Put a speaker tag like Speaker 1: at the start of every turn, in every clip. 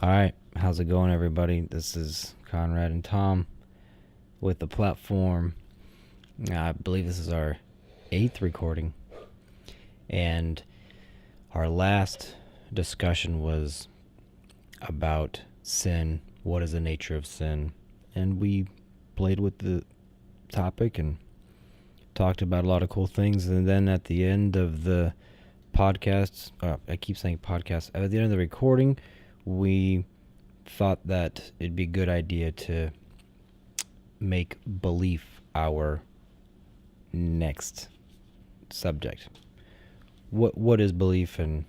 Speaker 1: All right, how's it going, everybody? This is Conrad and Tom with the platform. I believe this is our 8th recording, and our last discussion was about sin. What is the nature of sin? And we played with the topic and talked about a lot of cool things. And then at the end of the podcast, I keep saying podcast, at the end of the recording, we thought that it'd be a good idea to make belief our next subject. What is belief? And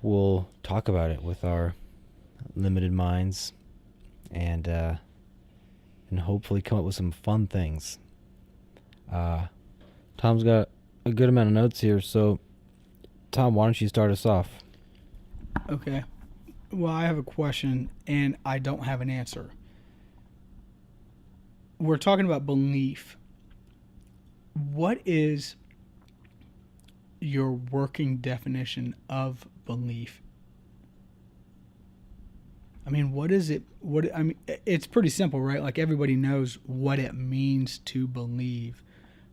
Speaker 1: we'll talk about it with our limited minds and hopefully come up with some fun things. Tom's got a good amount of notes here, so Tom, why don't you start us off?
Speaker 2: Okay. Well, I have a question, and I don't have an answer. We're talking about belief. What is your working definition of belief? I mean, what is it? It's pretty simple, right? Like, everybody knows what it means to believe,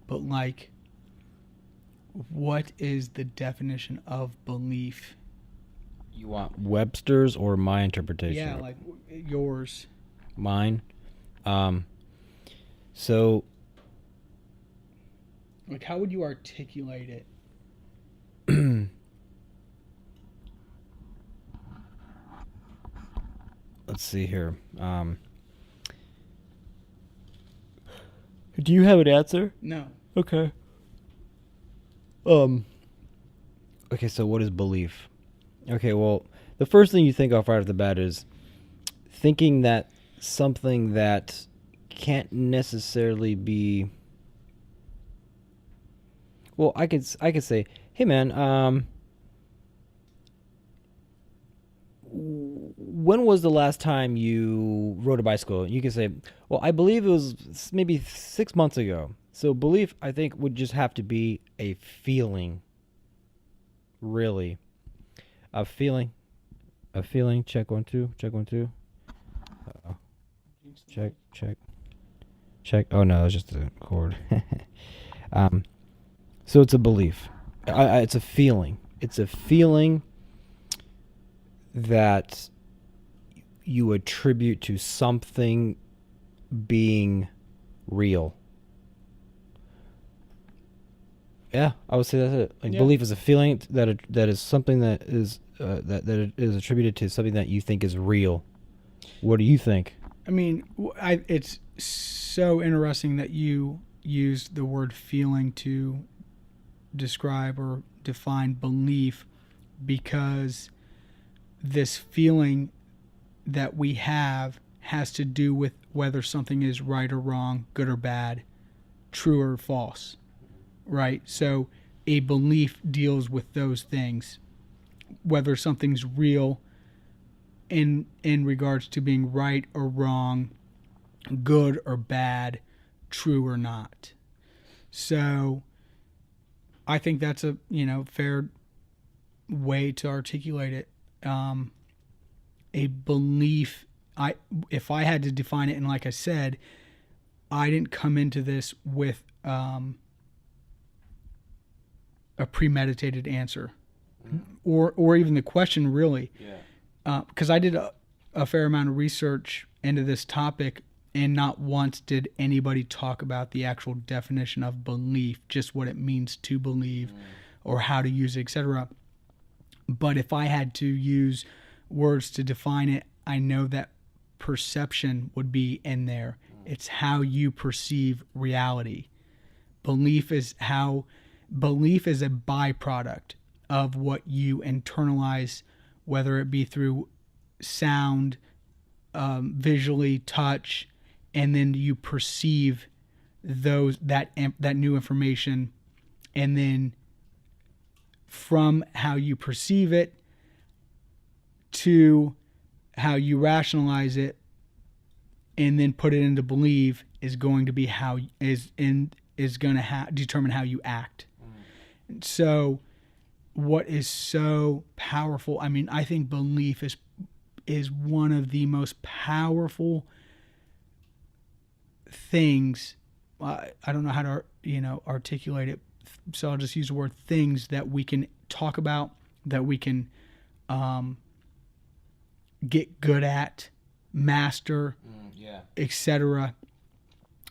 Speaker 2: but like, what is the definition of belief?
Speaker 1: You want Webster's or my interpretation?
Speaker 2: Yeah, like yours.
Speaker 1: Mine. So,
Speaker 2: like, how would you articulate it?
Speaker 1: let's see here. Do you have an answer?
Speaker 2: No.
Speaker 1: Okay. Okay, so what is belief? Okay, well, the first thing you think of right off the bat is thinking that something that can't necessarily be. Well, I could say, hey man, when was the last time you rode a bicycle? You can say, well, I believe it was maybe 6 months ago. So belief, I think, would just have to be a feeling. Really. A feeling. Check 1 2. Check 1 2. Uh-oh. Check. Oh no, it's just a cord. So it's a belief. It's a feeling. It's a feeling that you attribute to something being real. Yeah, I would say that's it. Like, belief is a feeling that is something that is that it is attributed to something that you think is real. What do you think?
Speaker 2: I mean, it's so interesting that you used the word feeling to describe or define belief, because this feeling that we have has to do with whether something is right or wrong, good or bad, true or false, right? So a belief deals with those things, whether something's real in regards to being right or wrong, good or bad, true or not. So I think that's a fair way to articulate it. A belief, if I had to define it, and like I said, I didn't come into this with a premeditated answer, or even the question, really. Because I did a fair amount of research into this topic, and not once did anybody talk about the actual definition of belief, just what it means to believe, or how to use it, etc. But if I had to use words to define it, I know that perception would be in there. It's how you perceive reality. Belief is a byproduct of what you internalize, whether it be through sound, visually, touch, and then you perceive that new information, and then from how you perceive it to how you rationalize it and then put it into believe is going to be determine how you act. So what is so powerful, I mean, I think belief is one of the most powerful things. I don't know how to articulate it, so I'll just use the word things that we can talk about, that we can get good at, master, etc.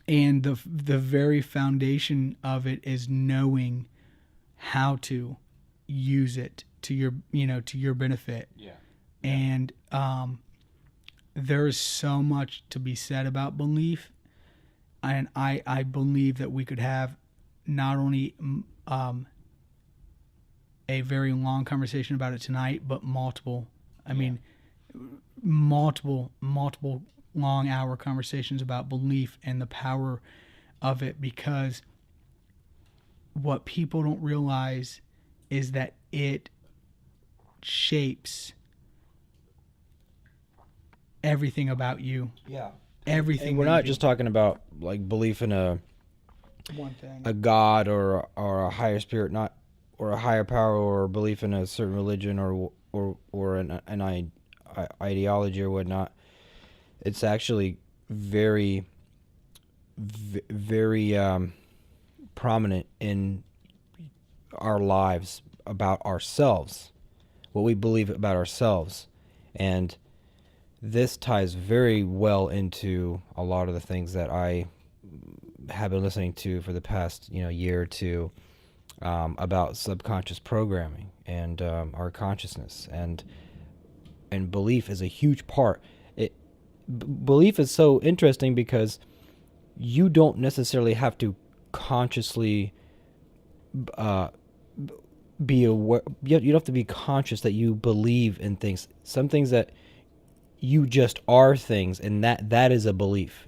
Speaker 2: And the very foundation of it is knowing how to use it to your benefit.
Speaker 1: Yeah.
Speaker 2: And there is so much to be said about belief, and I believe that we could have not only a very long conversation about it tonight, but multiple long hour conversations about belief and the power of it, because what people don't realize is that it shapes everything about you.
Speaker 1: Yeah.
Speaker 2: Everything.
Speaker 1: And we're not just talking about like belief in a God or a higher spirit, not or a higher power, or belief in a certain religion or an ideology or whatnot. It's actually very prominent in our lives about ourselves, what we believe about ourselves. And this ties very well into a lot of the things that I have been listening to for the past year or two about subconscious programming and our consciousness, and belief is a huge part. Belief is so interesting because you don't necessarily have to consciously be aware. You don't have to be conscious that you believe in things. Some things that you just are things, and that is a belief.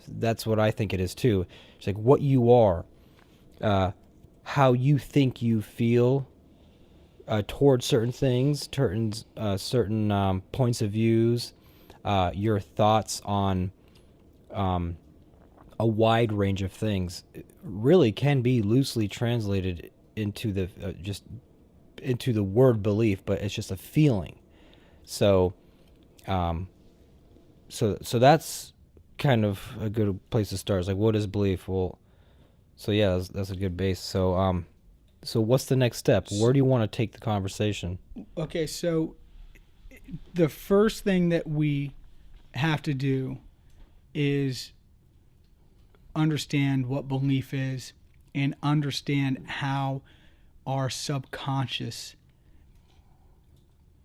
Speaker 1: That's what I think it is too. It's like what you are, how you think you feel towards certain things, certain points of views, your thoughts on a wide range of things really can be loosely translated into the word belief, but it's just a feeling. So that's kind of a good place to start. It's like, what is belief? Well, so yeah, that's a good base. So what's the next step? Where do you want to take the conversation?
Speaker 2: Okay, so the first thing that we have to do is understand what belief is and understand how our subconscious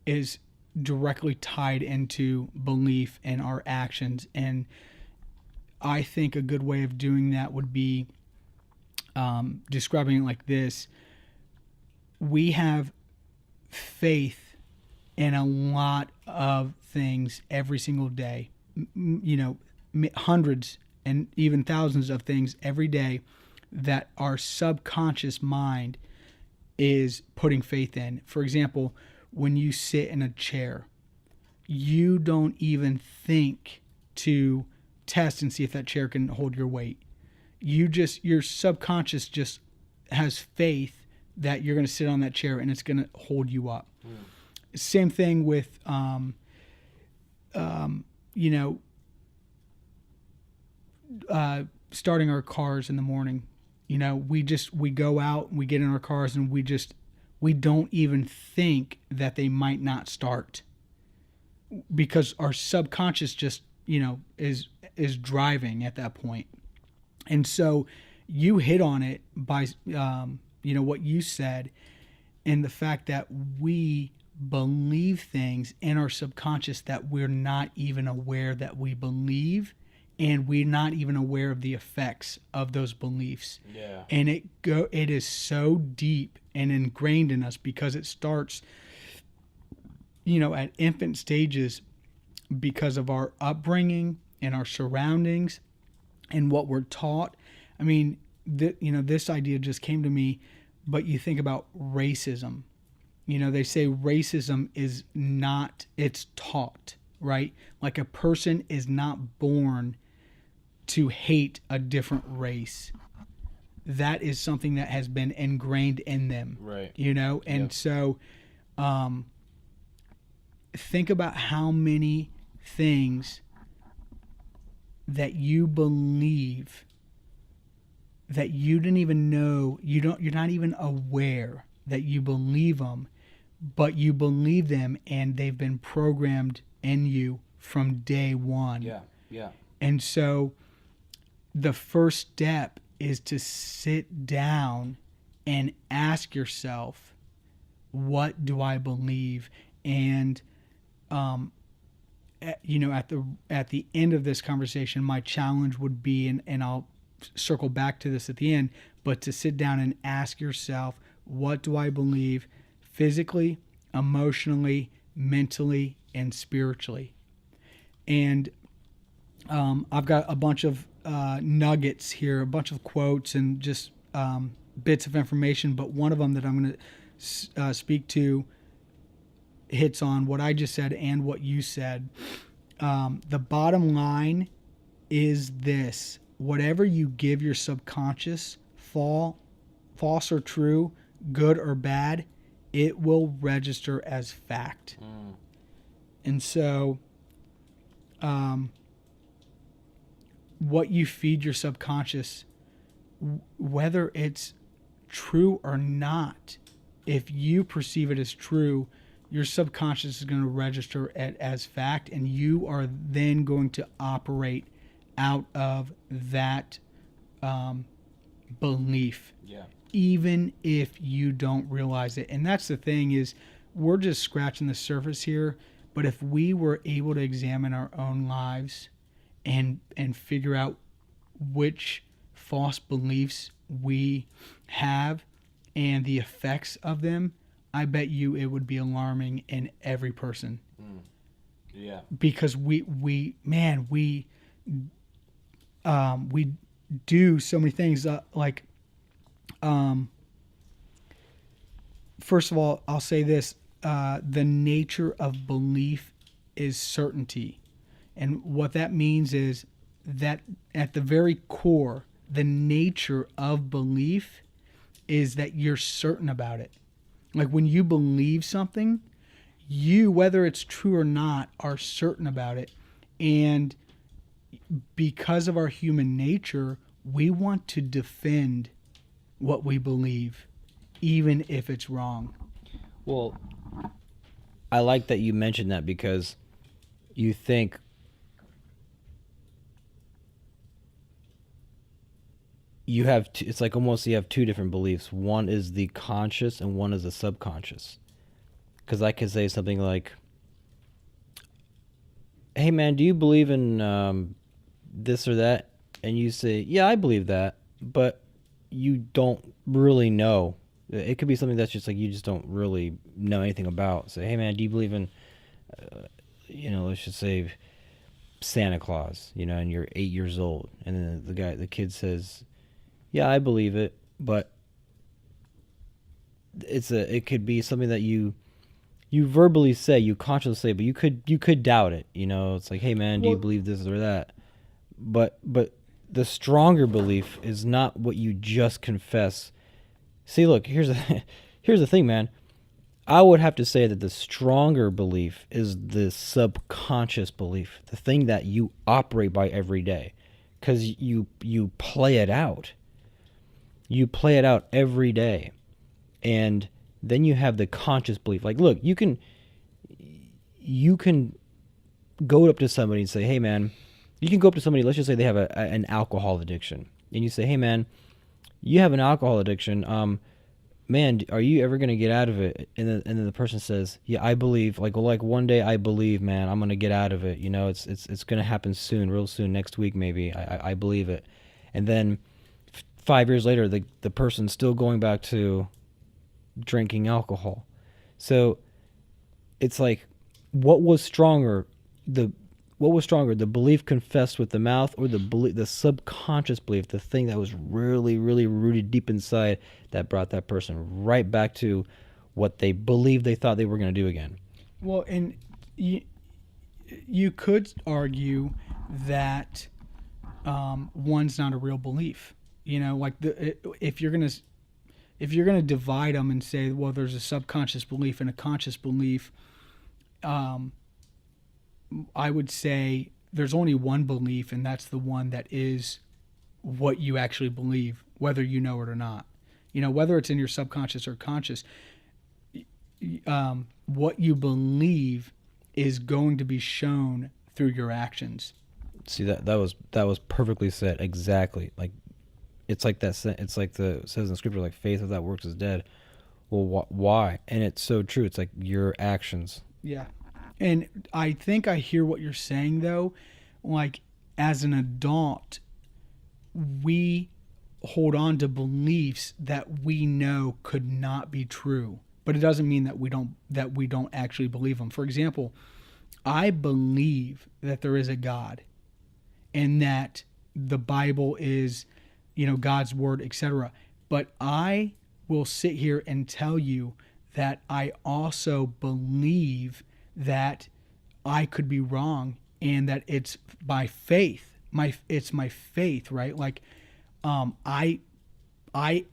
Speaker 2: is directly tied into belief and our actions. And I think a good way of doing that would be describing it like this. We have faith in a lot of things every single day, hundreds and even thousands of things every day that our subconscious mind is putting faith in. For example, when you sit in a chair, you don't even think to test and see if that chair can hold your weight. Your subconscious just has faith that you're going to sit on that chair and it's going to hold you up. Same thing with, starting our cars in the morning. We go out, we get in our cars, and we don't even think that they might not start, because our subconscious just, is driving at that point. And so you hit on it by, what you said, and the fact that we believe things in our subconscious that we're not even aware that we believe, and we're not even aware of the effects of those beliefs.
Speaker 1: Yeah.
Speaker 2: And it is so deep and ingrained in us because it starts, at infant stages, because of our upbringing and our surroundings and what we're taught. I mean, this idea just came to me, but you think about racism. They say racism is not, it's taught, right? Like a person is not born to hate a different race. that is something that has been ingrained in them.
Speaker 1: Right.
Speaker 2: And so think about how many things that you believe that you didn't even know, you're not even aware that you believe them, but you believe them, and they've been programmed in you from day one.
Speaker 1: Yeah.
Speaker 2: And so the first step is to sit down and ask yourself, what do I believe? And at the end of this conversation, my challenge would be, and I'll circle back to this at the end, but to sit down and ask yourself, what do I believe physically, emotionally, mentally, and spiritually? And I've got a bunch of nuggets here, a bunch of quotes and just bits of information, but one of them that I'm going to speak to hits on what I just said and what you said. The bottom line is this: whatever you give your subconscious, false or true, good or bad, it will register as fact. And so what you feed your subconscious, whether it's true or not, if you perceive it as true, your subconscious is going to register it as fact, and you are then going to operate out of that belief, even if you don't realize it. And that's the thing, is we're just scratching the surface here, but if we were able to examine our own lives and figure out which false beliefs we have and the effects of them, I bet you it would be alarming in every person.
Speaker 1: Yeah.
Speaker 2: Because we do so many things. First of all, I'll say this: the nature of belief is certainty, and what that means is that at the core core, the nature of belief is that you're certain about it. Like when you believe something, you, whether it's true or not, are certain about it. And because of our human nature, we want to defend what we believe, even if it's wrong.
Speaker 1: Well, I like that you mentioned that, because you think you have it's like almost you have two different beliefs. One is the conscious and one is the subconscious. Because I could say something like, hey man, do you believe in this or that? And you say, yeah, I believe that, but you don't really know. It could be something that's just like you just don't really know anything about. Say, hey man, do you believe in, let's just say Santa Claus, and you're 8 years old, and then the kid says, yeah, I believe it, but it could be something that you verbally say, you consciously say, but you could doubt it. It's like, hey man, do you believe this or that? But the stronger belief is not what you just confess. See, look, here's the thing, man. I would have to say that the stronger belief is the subconscious belief, the thing that you operate by every day, because you play it out. You play it out every day, and then you have the conscious belief. Like, look, you can go up to somebody and say, hey man, you can go up to somebody, let's just say they have an alcohol addiction, and you say, hey man, you have an alcohol addiction, man, are you ever going to get out of it? And then the person says, yeah, I believe, like one day I believe, man, I'm going to get out of it. It's going to happen soon, real soon, next week maybe. I believe it. And then 5 years later, the person's still going back to drinking alcohol. So it's like, what was stronger, the belief confessed with the mouth, or the subconscious belief, the thing that was really, really rooted deep inside that brought that person right back to what they believed they thought they were going to do again?
Speaker 2: Well, and you could argue that one's not a real belief. Like if you're gonna divide them and say, well, there's a subconscious belief and a conscious belief, I would say there's only one belief, and that's the one that is what you actually believe, whether you know it or not. Whether it's in your subconscious or conscious, what you believe is going to be shown through your actions.
Speaker 1: See, that was perfectly said. Exactly. Like, it's like that. It's like it says in Scripture, like, faith without works is dead. Well, why? And it's so true. It's like your actions.
Speaker 2: Yeah. And I think I hear what you're saying, though. Like, as an adult, we hold on to beliefs that we know could not be true, but it doesn't mean that we don't actually believe them. For example, I believe that there is a God, and that the Bible is, God's word, etc. But I will sit here and tell you that I also believe that I could be wrong, and that it's by faith. It's my faith, right? Like, I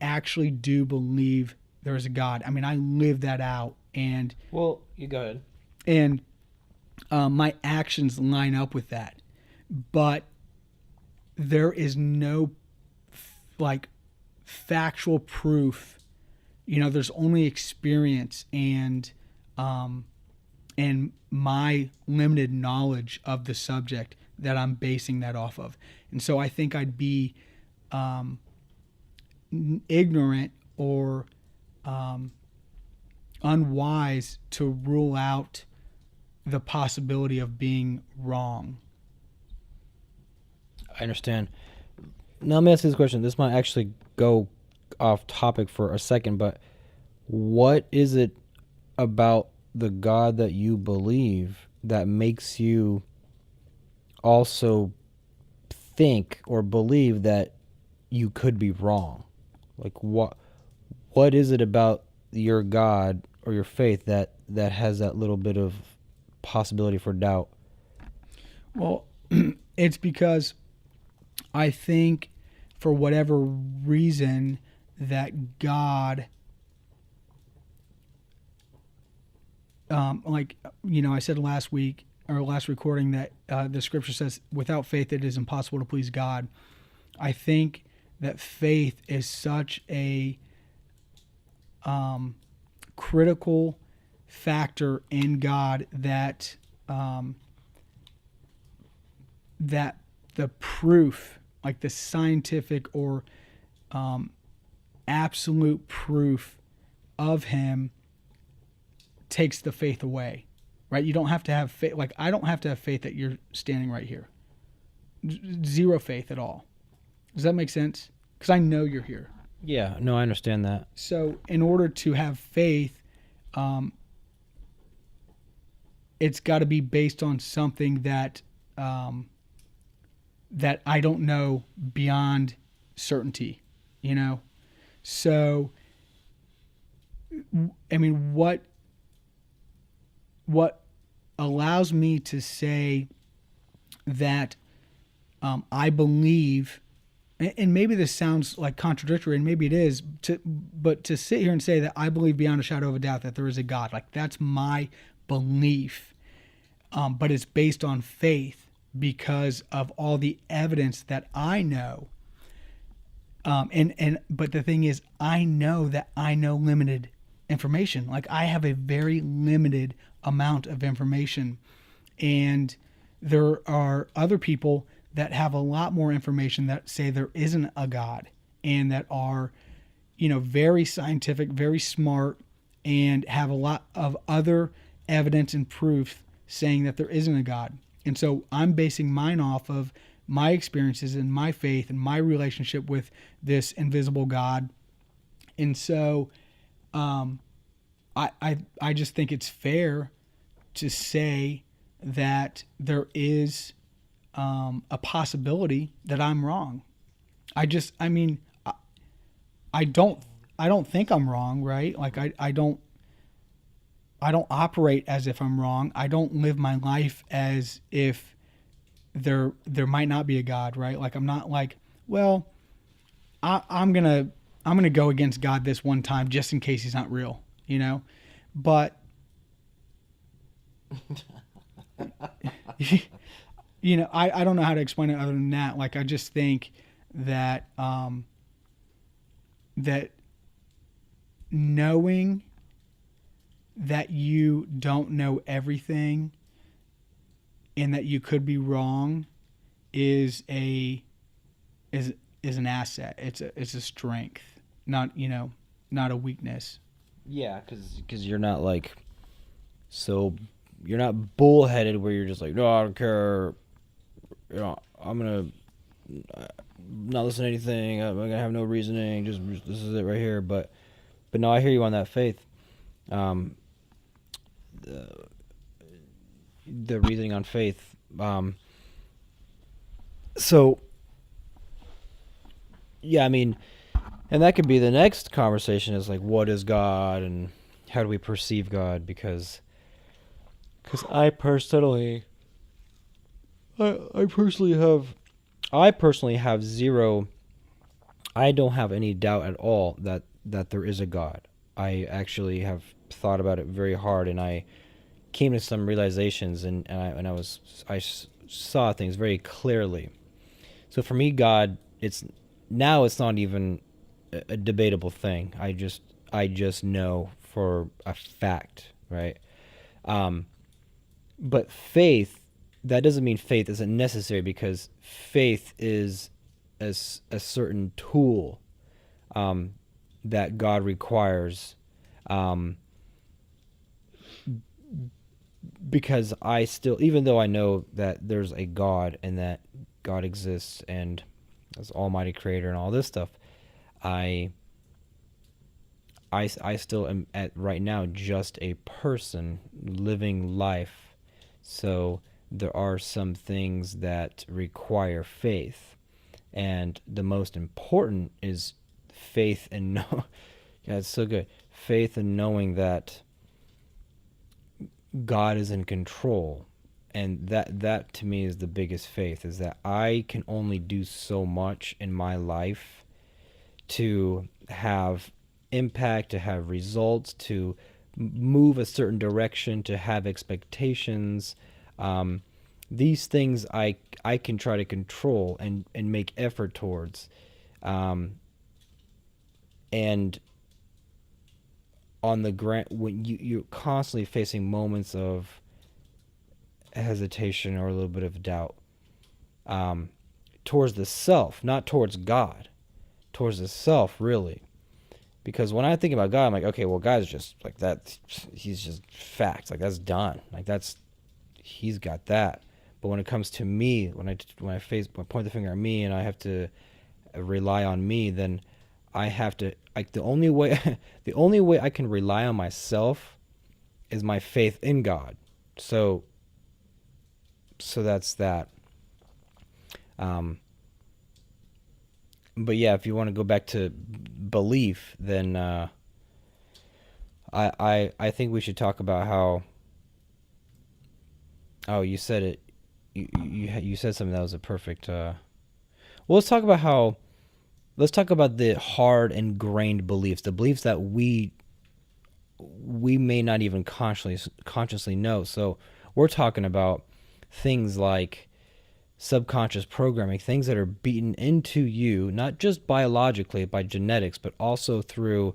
Speaker 2: actually do believe there's a God. I mean, I live that out, and
Speaker 1: Well, you go ahead.
Speaker 2: and my actions line up with that. But there is no like factual proof. There's only experience and my limited knowledge of the subject that I'm basing that off of. And so I think I'd be ignorant or unwise to rule out the possibility of being wrong.
Speaker 1: I understand. Now let me ask you this question. This might actually go off topic for a second, but what is it about the God that you believe that makes you also think or believe that you could be wrong? Like, what is it about your God or your faith that has that little bit of possibility for doubt?
Speaker 2: Well, it's because I think for whatever reason that God, I said last week or last recording that the scripture says without faith it is impossible to please God. I think that faith is such a critical factor in God that that the proof, like the scientific or absolute proof of him, takes the faith away, right? You don't have to have faith. Like, I don't have to have faith that you're standing right here. Zero faith at all. Does that make sense? Because I know you're here.
Speaker 1: Yeah, no, I understand that.
Speaker 2: So in order to have faith, it's got to be based on something that that I don't know beyond certainty, So, I mean, what allows me to say that I believe, and maybe this sounds like contradictory, and maybe it is, but to sit here and say that I believe beyond a shadow of a doubt that there is a God, like, that's my belief, but it's based on faith because of all the evidence that I know. But the thing is, I know that I know limited information. Like, I have a very limited amount of information, and there are other people that have a lot more information that say there isn't a God, and that are, very scientific, very smart, and have a lot of other evidence and proof saying that there isn't a God. And so I'm basing mine off of my experiences and my faith and my relationship with this invisible God. And so I just think it's fair to say that there is a possibility that I'm wrong. I don't think I'm wrong, right? Like, I don't operate as if I'm wrong. I don't live my life as if there might not be a God, right? Like, I'm not like, well, I'm gonna go against God this one time just in case he's not real, you know. But you know, I don't know how to explain it other than that. Like I just think that that knowing that you don't know everything and that you could be wrong is a is an asset. It's a strength, not you know, not a weakness.
Speaker 1: Yeah, because you're not like so you're not bullheaded where you're just like, no, I don't care. You know, I'm gonna not listen to anything. I'm gonna have no reasoning. Just this is it right here. But no, I hear you on that faith. Um, the, the reasoning on faith. So yeah, I mean, and that could be the next conversation is like, what is God and how do we perceive God? Because I personally have zero. I don't have any doubt at all that there is a God. I actually have thought about it very hard, and I came to some realizations, I saw things very clearly. So for me, God, it's not even a debatable thing. I just know for a fact, right? But faith, that doesn't mean faith isn't necessary, because faith is a certain tool that God requires, um, because I still, even though I know that there's a God and that God exists and as Almighty Creator and all this stuff, I still am at right now just a person living life. So there are some things that require faith, and the most important is faith in no. Yeah, it's so good. Faith in knowing that God is in control, and that to me is the biggest faith. Is that I can only do so much in my life to have impact, to have results, to move a certain direction, to have expectations. These things I can try to control and make effort towards. And on the grant, when you're constantly facing moments of hesitation or a little bit of doubt, towards the self, not towards God, towards the self, really. Because when I think about God, I'm like, okay, well, God's just like that. He's just fact. Like that's done. Like he's got that. But when it comes to me, when I point the finger at me, and I have to rely on me, then I have to. Like the only way I can rely on myself is my faith in God. So that's that. But yeah, if you want to go back to belief, then I think we should talk about how. Oh, you said it. You said something that was a perfect. Well, let's talk about how. Let's talk about the hard ingrained beliefs, the beliefs that we may not even consciously know. So we're talking about things like subconscious programming, things that are beaten into you, not just biologically by genetics, but also through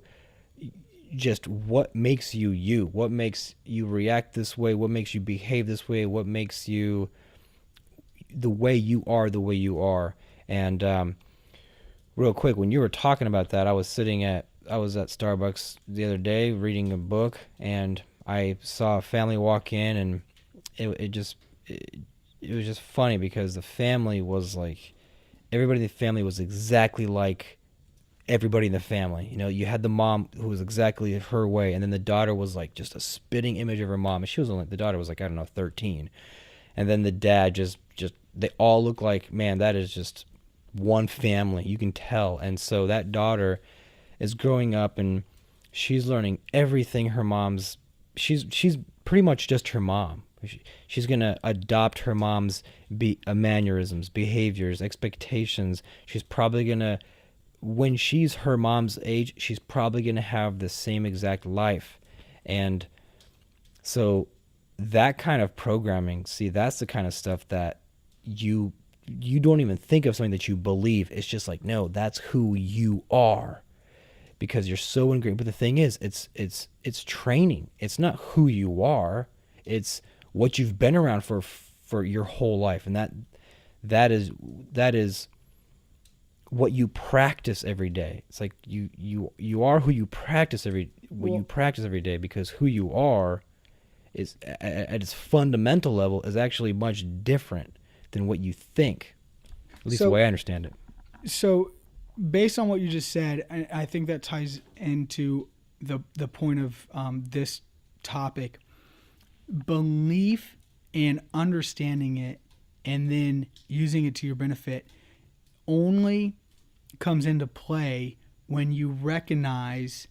Speaker 1: just what makes you, what makes you react this way, what makes you behave this way, what makes you the way you are the way you are. And real quick, when you were talking about that, I was at Starbucks the other day reading a book, and I saw a family walk in, and it was just funny because the family was like, everybody in the family was exactly like everybody in the family. You know, you had the mom who was exactly her way, and then the daughter was like just a spitting image of her mom. And the daughter was like, I don't know, 13. And then the dad just they all look like, man, that is just one family. You can tell. And so that daughter is growing up, and she's learning everything her mom's. She's pretty much just her mom. She's gonna adopt her mom's mannerisms, behaviors, expectations. She's probably gonna when she's her mom's age, she's probably going to have the same exact life. And so that kind of programming, see, that's the kind of stuff that you don't even think of something that you believe. It's just like, no, that's who you are because you're so ingrained. But the thing is, it's training. It's not who you are. It's what you've been around for your whole life, and that is what you practice every day. It's like you are who you practice you practice every day, because who you are is at its fundamental level is actually much different than what you think. At least the way I understand it.
Speaker 2: So, based on what you just said, I think that ties into the point of this topic. Belief and understanding it, and then using it to your benefit, only comes into play when you recognize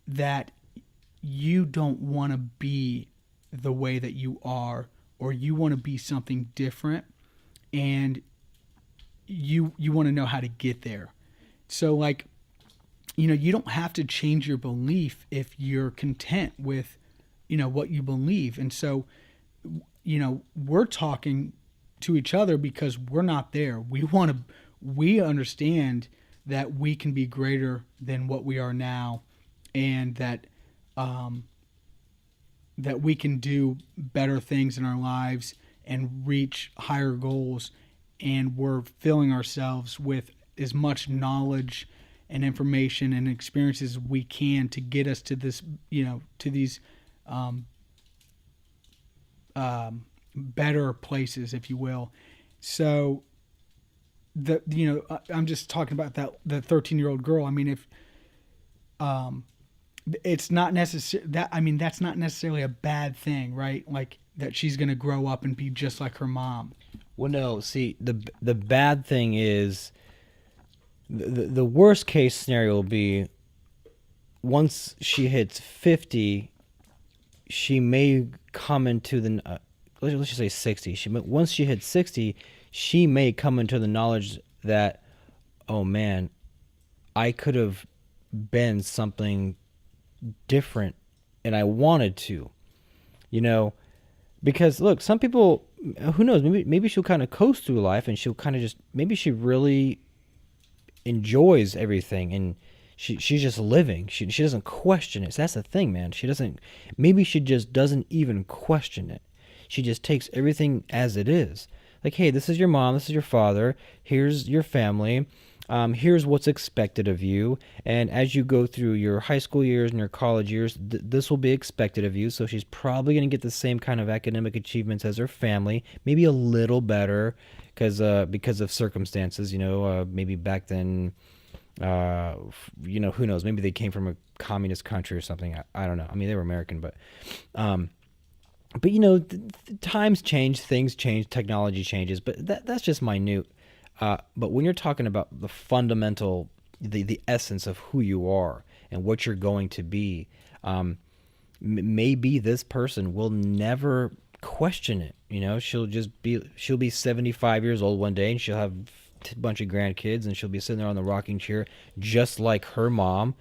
Speaker 2: that you don't want to be the way that you are, or you want to be something different, and you want to know how to get there. So, like, you don't have to change your belief if you're content with what you believe. And so, we're talking to each other because we're not there. We understand that we can be greater than what we are now, and that that we can do better things in our lives and reach higher goals. And we're filling ourselves with as much knowledge and information and experiences as we can to get us to this, to these better places, if you will. So I'm just talking about the 13-year-old girl. I mean, if it's not necessary that's not necessarily a bad thing, right? Like, that she's going to grow up and be just like her mom.
Speaker 1: Well, no, see, the bad thing is the worst case scenario will be once she hits 50, she may come into the let's just say 60. Once she hits 60, she may come into the knowledge that, oh man, I could have been something different and I wanted to, because look, some people, who knows, maybe she'll kind of coast through life and she'll kind of just, maybe she really enjoys everything and she's just living. She doesn't question it. So that's the thing, man. Maybe she just doesn't even question it. She just takes everything as it is. Like, hey, this is your mom, this is your father, here's your family, here's what's expected of you, and as you go through your high school years and your college years, this will be expected of you. So she's probably going to get the same kind of academic achievements as her family, maybe a little better, because of circumstances, maybe back then, who knows, maybe they came from a communist country or something. I don't know. I mean, they were American, but times change, things change, technology changes, but that's just minute. But when you're talking about the fundamental, the essence of who you are and what you're going to be, maybe this person will never question it. She'll be 75 years old one day and she'll have a bunch of grandkids and she'll be sitting there on the rocking chair just like her mom.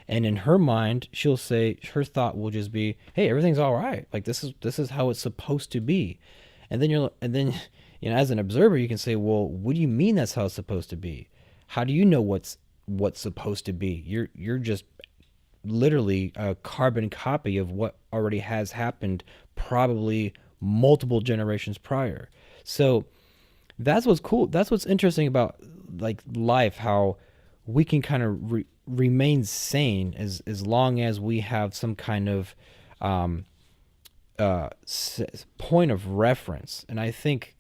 Speaker 1: And in her mind, she'll say, her thought will just be, hey, everything's all right. Like, this is how it's supposed to be. And then as an observer, you can say, well, what do you mean that's how it's supposed to be? How do you know what's supposed to be? You're just literally a carbon copy of what already has happened, probably multiple generations prior. So that's what's cool. That's what's interesting about, like, life, how we can kind of remain sane as long as we have some kind of point of reference. And I think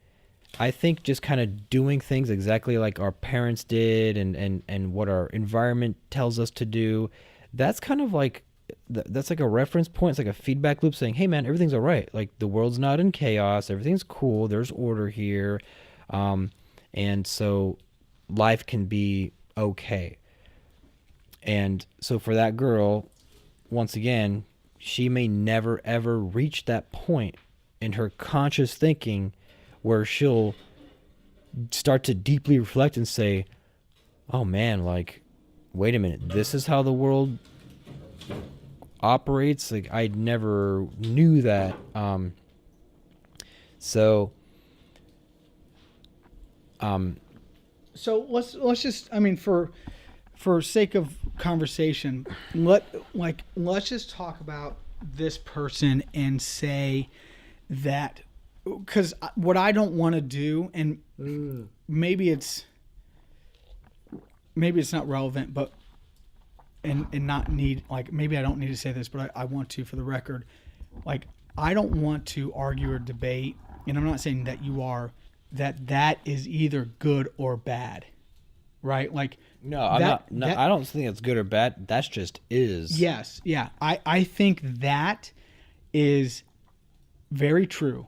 Speaker 1: just kind of doing things exactly like our parents did and what our environment tells us to do, that's kind of like, that's like a reference point. It's like a feedback loop saying, hey man, everything's all right. Like, the world's not in chaos. Everything's cool. There's order here. And so life can be okay. And so for that girl, once again, she may never ever reach that point in her conscious thinking where she'll start to deeply reflect and say, oh man, like, wait a minute, this is how the world operates. Like, I never knew that. So
Speaker 2: So let's just, I mean, for sake of conversation, let's just talk about this person and say that, because what I don't want to do, and maybe it's not relevant, but and not need, like, maybe I don't need to say this, but I want to, for the record. Like, I don't want to argue or debate, and I'm not saying that you are, that is either good or bad, right? Like,
Speaker 1: no, I'm not. No, I don't think it's good or bad. That's just is.
Speaker 2: Yes, yeah. I think that is very true,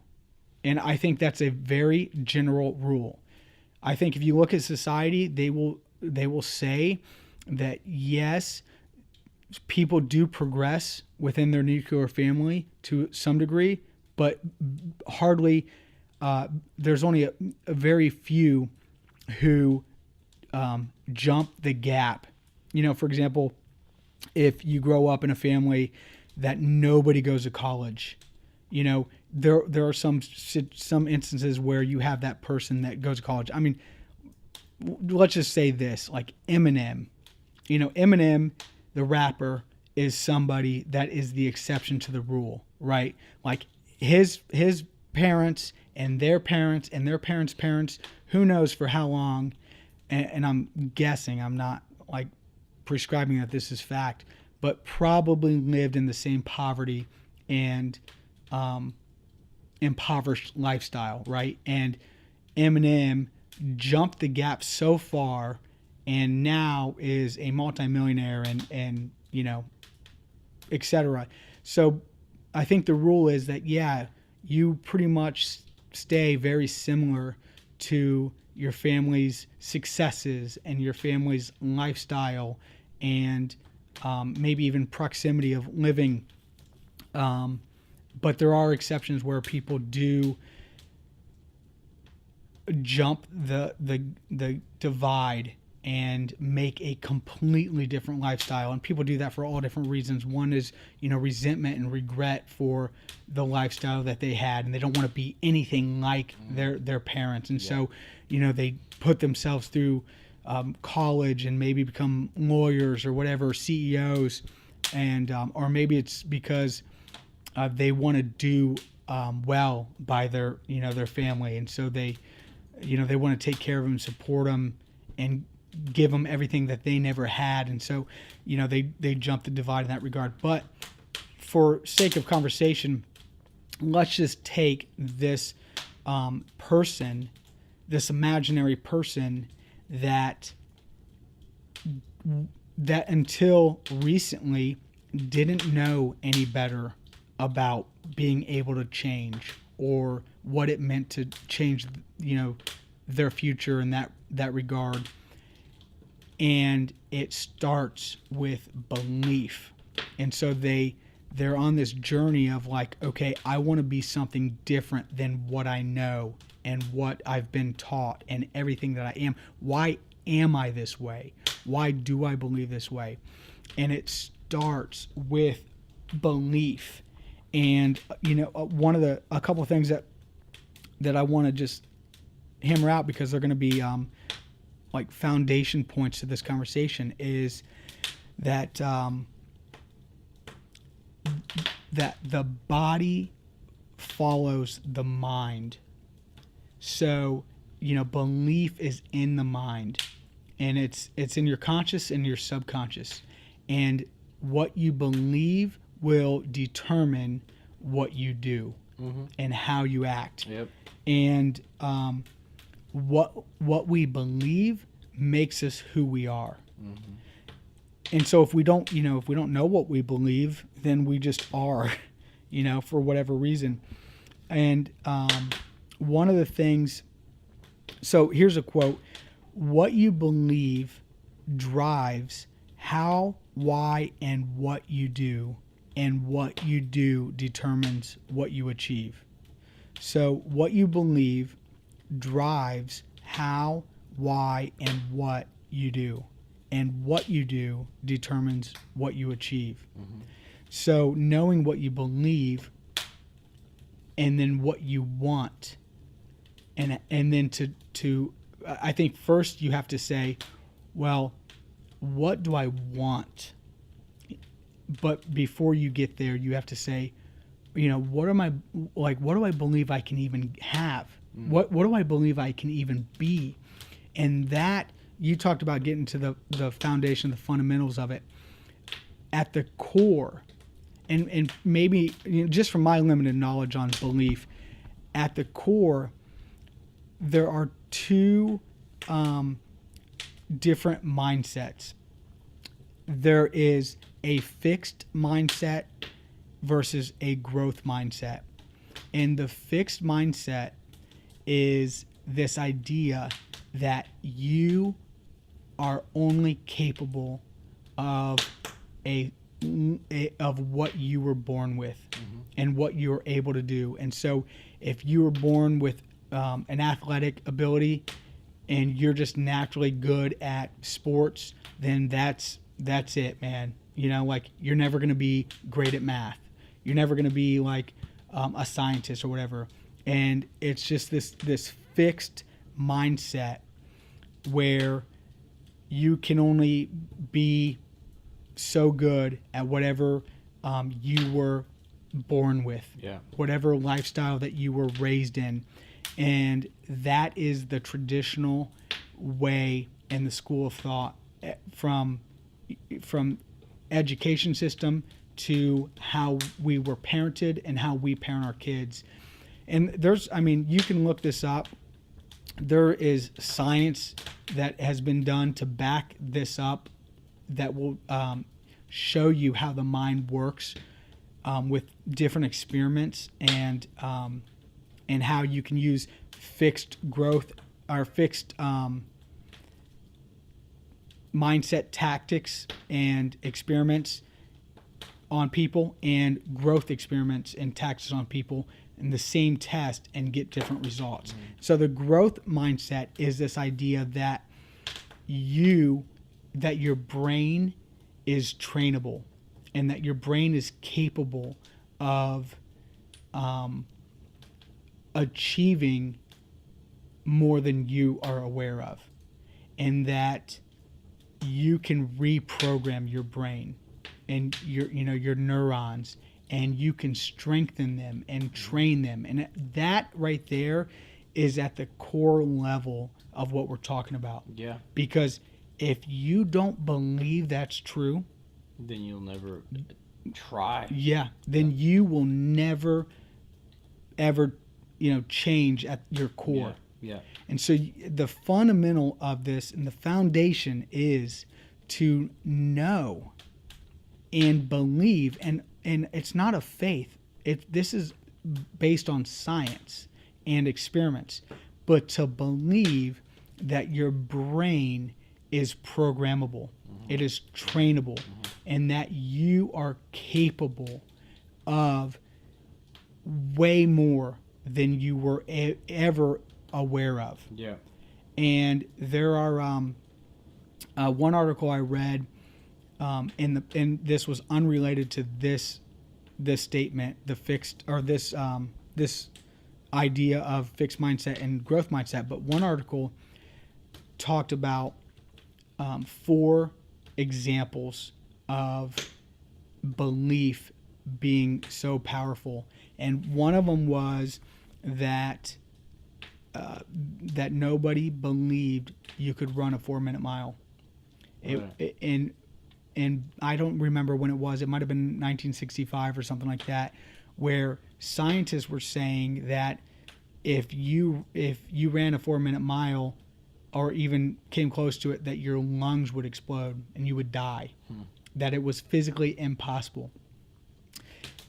Speaker 2: and I think that's a very general rule. I think if you look at society, they will say that yes, people do progress within their nuclear family to some degree, but hardly. There's only a very few who jump the gap. You know, for example, if you grow up in a family that nobody goes to college, you know, there are some instances where you have that person that goes to college. I mean, let's just say this, like Eminem. You know, Eminem, the rapper, is somebody that is the exception to the rule, right? Like his parents and their parents and their parents' parents, who knows for how long, and I'm guessing, I'm not like prescribing that this is fact, but probably lived in the same poverty and impoverished lifestyle, right? And Eminem jumped the gap so far and now is a multimillionaire and you know, etc. So I think the rule is that, yeah, you pretty much stay very similar to your family's successes and your family's lifestyle and maybe even proximity of living. But there are exceptions where people do jump the divide and make a completely different lifestyle. And people do that for all different reasons. One is, you know, resentment and regret for the lifestyle that they had, and they don't want to be anything like their parents. And so, you know, they put themselves through college and maybe become lawyers or whatever, CEOs, and or maybe it's because they want to do well by their, you know, their family, and so they, you know, they want to take care of them, support them, and give them everything that they never had. And so, you know, they jump the divide in that regard. But for sake of conversation, let's just take this person, this imaginary person that until recently didn't know any better about being able to change or what it meant to change, you know, their future in that regard. And it starts with belief. And so they're on this journey of like, okay, I want to be something different than what I know and what I've been taught and everything that I am. Why am I this way? Why do I believe this way? And it starts with belief. And, you know, a couple of things that I want to just hammer out, because they're going to be like foundation points to this conversation, is that that the body follows the mind. So, you know, belief is in the mind, and it's in your conscious and your subconscious, and what you believe will determine what you do and how you act.
Speaker 1: Yep.
Speaker 2: And what we believe makes us who we are. And so if we don't know what we believe, then we just are, you know, for whatever reason. And one of the things, so here's a quote: "What you believe drives how, why, and what you do, and what you do determines what you achieve." So what you believe drives how, why, and what you do, and what you do determines what you achieve. So knowing what you believe and then what you want, and then to I think first you have to say, well, what do I want? But before you get there, you have to say, what do I believe I can even have? What do I believe I can even be? And that, you talked about getting to the foundation, the fundamentals of it. At the core, and maybe just from my limited knowledge on belief, at the core, there are two different mindsets. There is a fixed mindset versus a growth mindset. And the fixed mindset is this idea that you are only capable of of what you were born with and what you're able to do. And so if you were born with an athletic ability and you're just naturally good at sports, then that's it, man. You're never going to be great at math. You're never going to be like a scientist or whatever. And it's just this fixed mindset where you can only be so good at whatever you were born with, whatever lifestyle that you were raised in. And that is the traditional way in the school of thought, from education system to how we were parented and how we parent our kids. And you can look this up. There is science that has been done to back this up that will show you how the mind works with different experiments, and how you can use fixed growth or fixed mindset tactics and experiments on people, and growth experiments and tactics on people in the same test and get different results. So the growth mindset is this idea that your brain is trainable, and that your brain is capable of achieving more than you are aware of, and that you can reprogram your brain and your neurons, and you can strengthen them and train them. And that right there is at the core level of what we're talking about.
Speaker 1: Yeah.
Speaker 2: Because if you don't believe that's true,
Speaker 1: then you'll never try.
Speaker 2: Yeah. Then you will never, ever, change at your core.
Speaker 1: Yeah.
Speaker 2: And so the fundamental of this and the foundation is to know and believe, and it's not a faith. This is based on science and experiments, but to believe that your brain is programmable, it is trainable, and that you are capable of way more than you were ever aware of.
Speaker 1: Yeah.
Speaker 2: And there are one article I read, and this was unrelated to this statement, this idea of fixed mindset and growth mindset. But one article talked about 4 examples of belief being so powerful, and one of them was that nobody believed you could run a 4-minute mile. And I don't remember when it was. It might have been 1965 or something like that, where scientists were saying that if you ran a 4-minute mile, or even came close to it, that your lungs would explode and you would die. That it was physically impossible.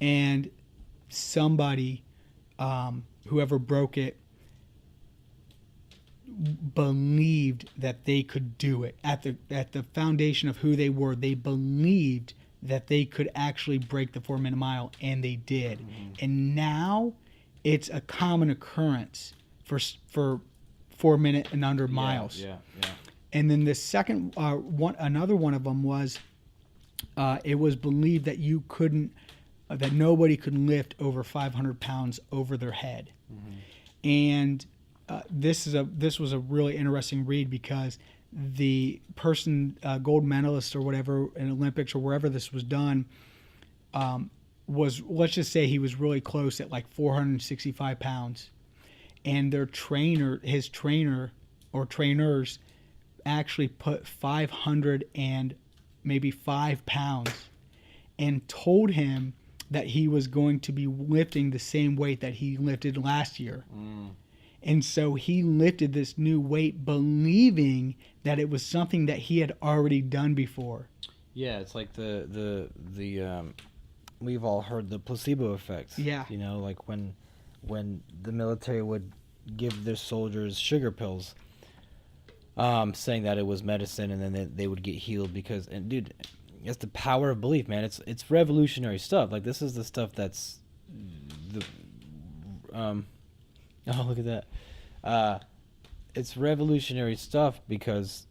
Speaker 2: And somebody, whoever broke it, believed that they could do it. At the foundation of who they were, they believed that they could actually break the 4-minute mile, and they did. And now it's a common occurrence for 4-minute and under miles.
Speaker 1: Yeah.
Speaker 2: And then the second another one of them was it was believed that you couldn't that nobody could lift over 500 pounds over their head. And this was a really interesting read because the person, gold medalist or whatever in Olympics or wherever this was done, was, let's just say he was really close at like 465 pounds. And his trainer or trainers actually put 500 and maybe 5 pounds and told him that he was going to be lifting the same weight that he lifted last year. And so he lifted this new weight believing that it was something that he had already done before.
Speaker 1: Yeah, it's like the we've all heard the placebo effect.
Speaker 2: Yeah.
Speaker 1: You know, like when the military would give their soldiers sugar pills, saying that it was medicine, and then they would get healed because, and dude, it's the power of belief, man. It's revolutionary stuff. Like, this is the stuff that's oh, look at that. It's revolutionary stuff because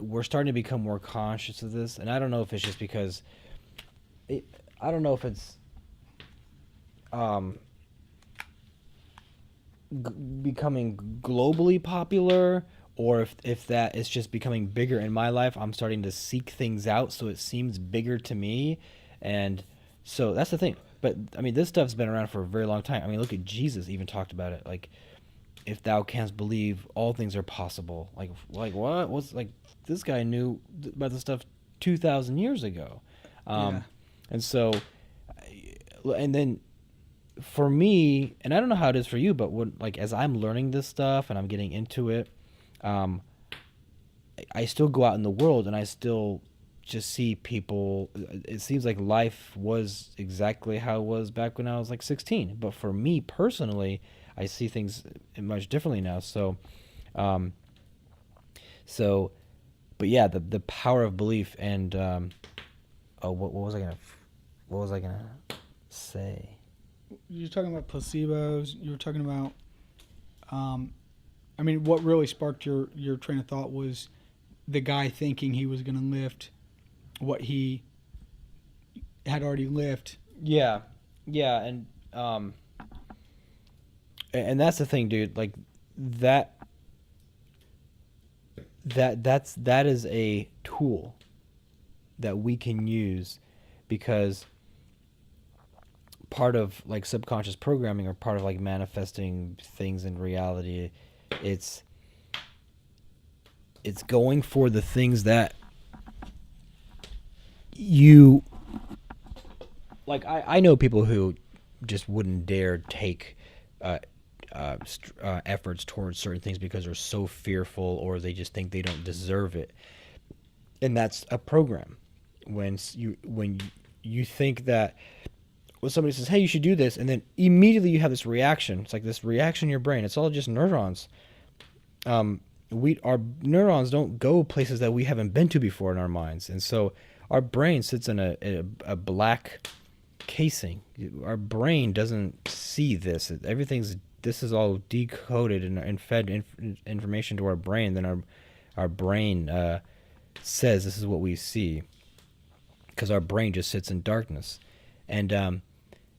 Speaker 1: we're starting to become more conscious of this, and I don't know if it's just because I don't know if it's becoming globally popular, or if that is just becoming bigger in my life. I'm starting to seek things out, so it seems bigger to me, and so that's the thing. But I mean, this stuff's been around for a very long time. I mean, look at Jesus even talked about it. Like, if thou canst believe, all things are possible. Like what? What's, like, this guy knew about this stuff 2,000 years ago. And so, and then for me, and I don't know how it is for you, but as I'm learning this stuff and I'm getting into it, I still go out in the world and I still just see people. It seems like life was exactly how it was back when I was like 16. But for me personally, I see things much differently now. So, but yeah, the power of belief and what was I gonna say?
Speaker 2: You're talking about placebos. You were talking about, I mean, what really sparked your train of thought was the guy thinking he was going to lift what he had already lifted.
Speaker 1: Yeah, and that's the thing, dude. Like, that is a tool that we can use, because part of like subconscious programming, or part of like manifesting things in reality, it's going for the things that you like. I know people who just wouldn't dare take efforts towards certain things because they're so fearful, or they just think they don't deserve it, and that's a program. When you think that, when somebody says, hey, you should do this, and then immediately you have this reaction. It's like this reaction in your brain. It's all just neurons. Our neurons don't go places that we haven't been to before in our minds, and so our brain sits in a black casing. Our brain doesn't see this. This is all decoded and fed information to our brain. Then our brain says this is what we see, because our brain just sits in darkness. And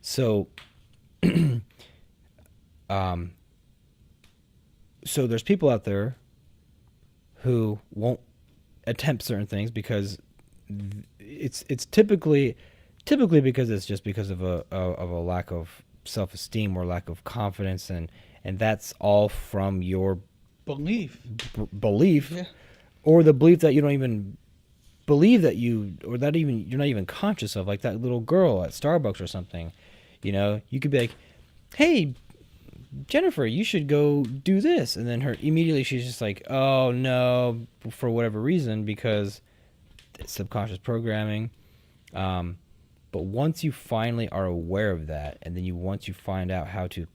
Speaker 1: so there's people out there who won't attempt certain things because it's typically because it's just because of a lack of self-esteem or lack of confidence, and that's all from your belief,
Speaker 2: Yeah.
Speaker 1: or the belief that you don't even believe that you're not even conscious of, like that little girl at Starbucks or something. You know, you could be like, hey, Jennifer, you should go do this, and then she's just like, oh no, for whatever reason, because it's subconscious programming. But once you finally are aware of that, and then once you find out how to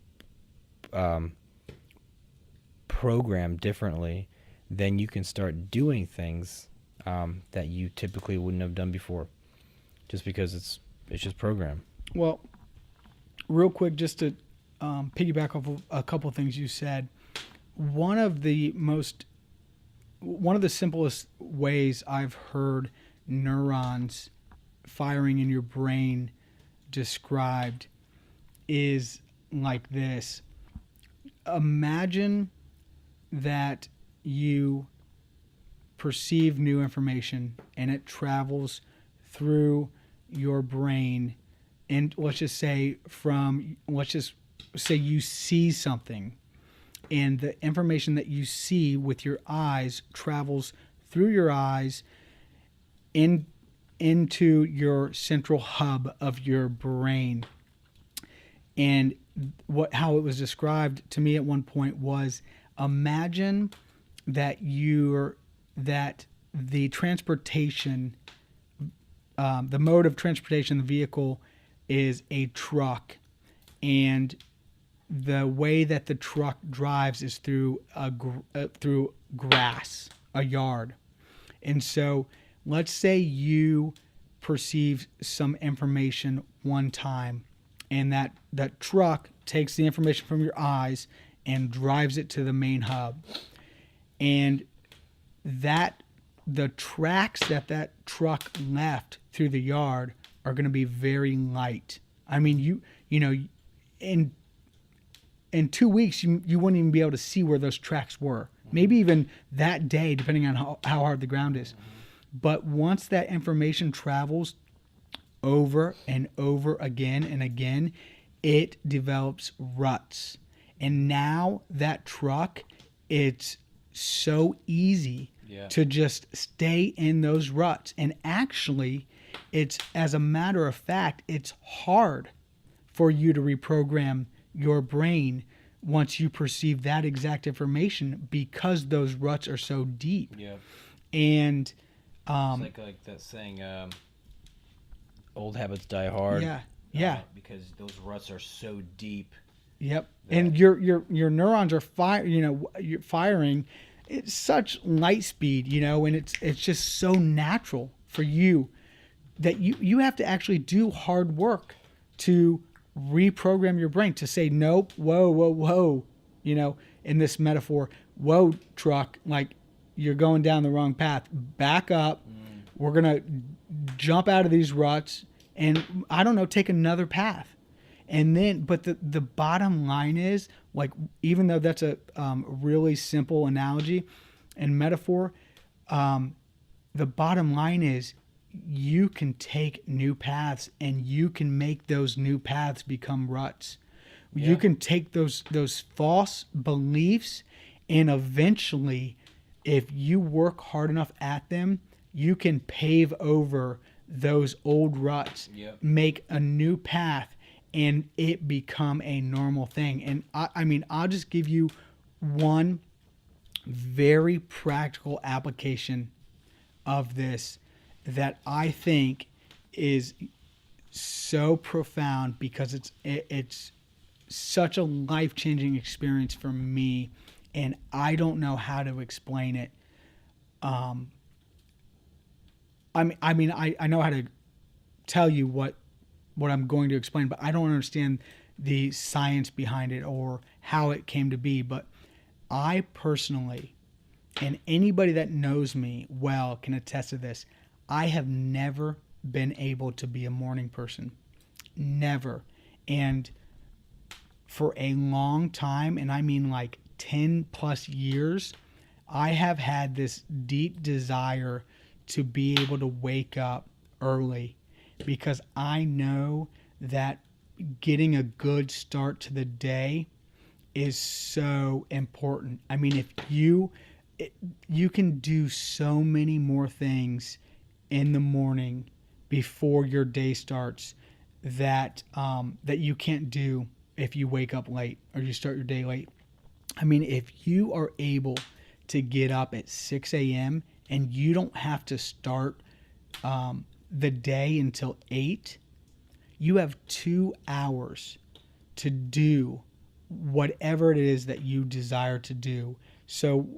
Speaker 1: program differently, then you can start doing things that you typically wouldn't have done before, just because it's just program.
Speaker 2: Well, real quick, just to piggyback off of a couple things you said, one of the most one of the simplest ways I've heard neurons firing in your brain described is like this. Imagine that you perceive new information and it travels through your brain, and let's just say you see something, and the information that you see with your eyes travels through your eyes into your central hub of your brain. And how it was described to me at one point was, imagine that the transportation, the mode of transportation, the vehicle is a truck, and the way that the truck drives is through through grass, a yard. And so let's say you perceive some information one time, and that truck takes the information from your eyes and drives it to the main hub. And the tracks that truck left through the yard are going to be very light. I mean, you know, in 2 weeks, you wouldn't even be able to see where those tracks were. Maybe even that day, depending on how hard the ground is. But once that information travels over and over again and again, it develops ruts. And now that truck, it's so easy to just stay in those ruts. And actually, it's, as a matter of fact, it's hard for you to reprogram your brain once you perceive that exact information, because those ruts are so deep.
Speaker 1: Yeah.
Speaker 2: And
Speaker 1: it's like that saying, old habits die hard.
Speaker 2: Yeah.
Speaker 1: Because those ruts are so deep.
Speaker 2: Yep. And your neurons are you're firing at such light speed, and it's just so natural for you that you have to actually do hard work to reprogram your brain to say, nope, whoa, in this metaphor, whoa, truck, like, you're going down the wrong path. Back up. We're going to jump out of these ruts and, I don't know, take another path. And then, but the bottom line is, like, even though that's a really simple analogy and metaphor, the bottom line is you can take new paths and you can make those new paths become ruts. Yeah. You can take those false beliefs, and eventually, if you work hard enough at them, you can pave over those old ruts, make a new path, and it become a normal thing. And I mean, I'll just give you one very practical application of this that I think is so profound, because it's such a life-changing experience for me, and I don't know how to explain it. I know how to tell you what I'm going to explain, but I don't understand the science behind it or how it came to be. But I personally, and anybody that knows me well can attest to this, I have never been able to be a morning person. Never. And for a long time, and I mean like 10 plus years, I have had this deep desire to be able to wake up early, because I know that getting a good start to the day is so important. I mean, if you can do so many more things in the morning before your day starts that you can't do if you wake up late or you start your day late. I mean, if you are able to get up at 6 a.m. and you don't have to start the day until 8, you have 2 hours to do whatever it is that you desire to do. So,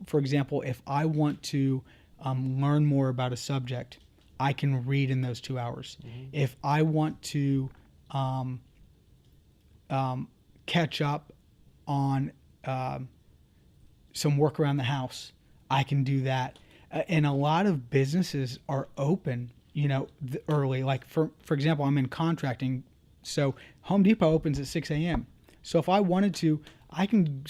Speaker 2: for example, if I want to learn more about a subject, I can read in those 2 hours. Mm-hmm. If I want to catch up on some work around the house, I can do that. And a lot of businesses are open, early. Like for example, I'm in contracting, so Home Depot opens at 6 a.m. So if I wanted to, I can,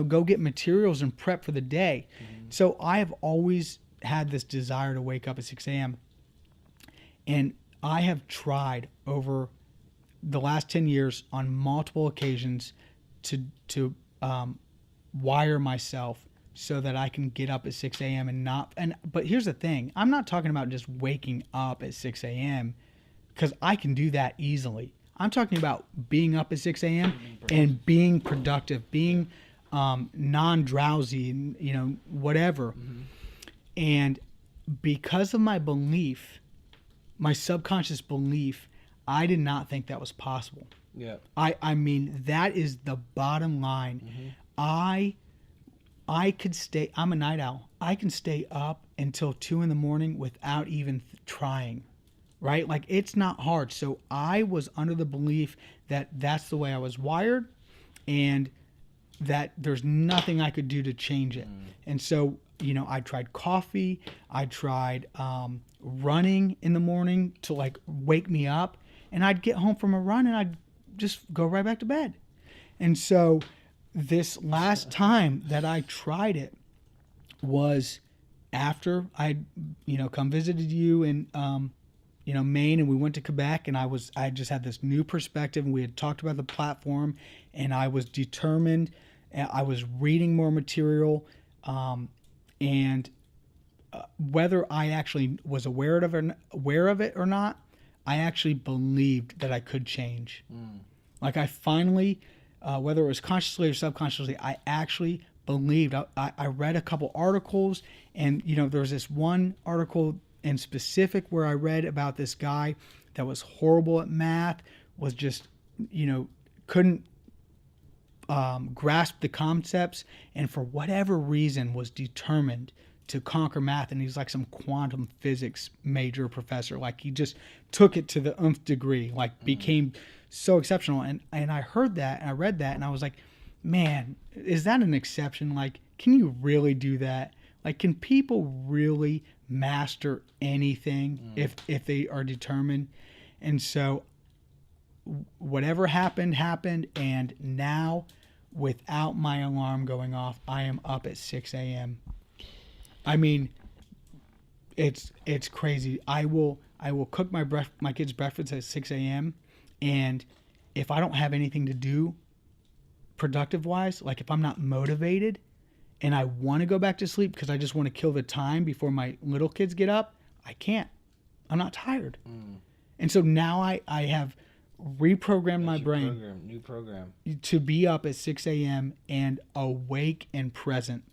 Speaker 2: go get materials and prep for the day. So I have always had this desire to wake up at 6 a.m. And I have tried over the last 10 years on multiple occasions to wire myself so that I can get up at 6 a.m. But here's the thing. I'm not talking about just waking up at 6 a.m. because I can do that easily. I'm talking about being up at 6 a.m. and being productive, being non-drowsy, and whatever. And because of my belief, my subconscious belief, I did not think that was possible.
Speaker 1: Yeah.
Speaker 2: I mean, that is the bottom line. I could stay, I'm a night owl. I can stay up until 2 a.m. without even trying, right? Like, it's not hard. So I was under the belief that that's the way I was wired and that there's nothing I could do to change it. And so, I tried coffee. I tried running in the morning to like wake me up, and I'd get home from a run and I'd just go right back to bed. And so this last time that I tried it was after I'd, come visited you in, Maine, and we went to Quebec, and I just had this new perspective, and we had talked about the platform, and I was determined. I was reading more material, and whether I actually was aware of it or not, I actually believed that I could change. Like, I finally, whether it was consciously or subconsciously, I actually believed. I read a couple articles, and there was this one article in specific where I read about this guy that was horrible at math, was just couldn't grasp the concepts, and for whatever reason was determined to conquer math. And he's like some quantum physics major professor. Like, he just took it to the nth degree, like became so exceptional. And I heard that and I read that and I was like, man, is that an exception? Like, can you really do that? Like, can people really master anything if they are determined? And so whatever happened. And now, without my alarm going off, I am up at 6 a.m. I mean, it's crazy. I will cook my kids' breakfast at 6 a.m. And if I don't have anything to do productive wise, like if I'm not motivated and I want to go back to sleep because I just want to kill the time before my little kids get up, I can't. I'm not tired. And so now I have reprogrammed my brain.
Speaker 1: New program.
Speaker 2: To be up at 6 a.m. and awake and present.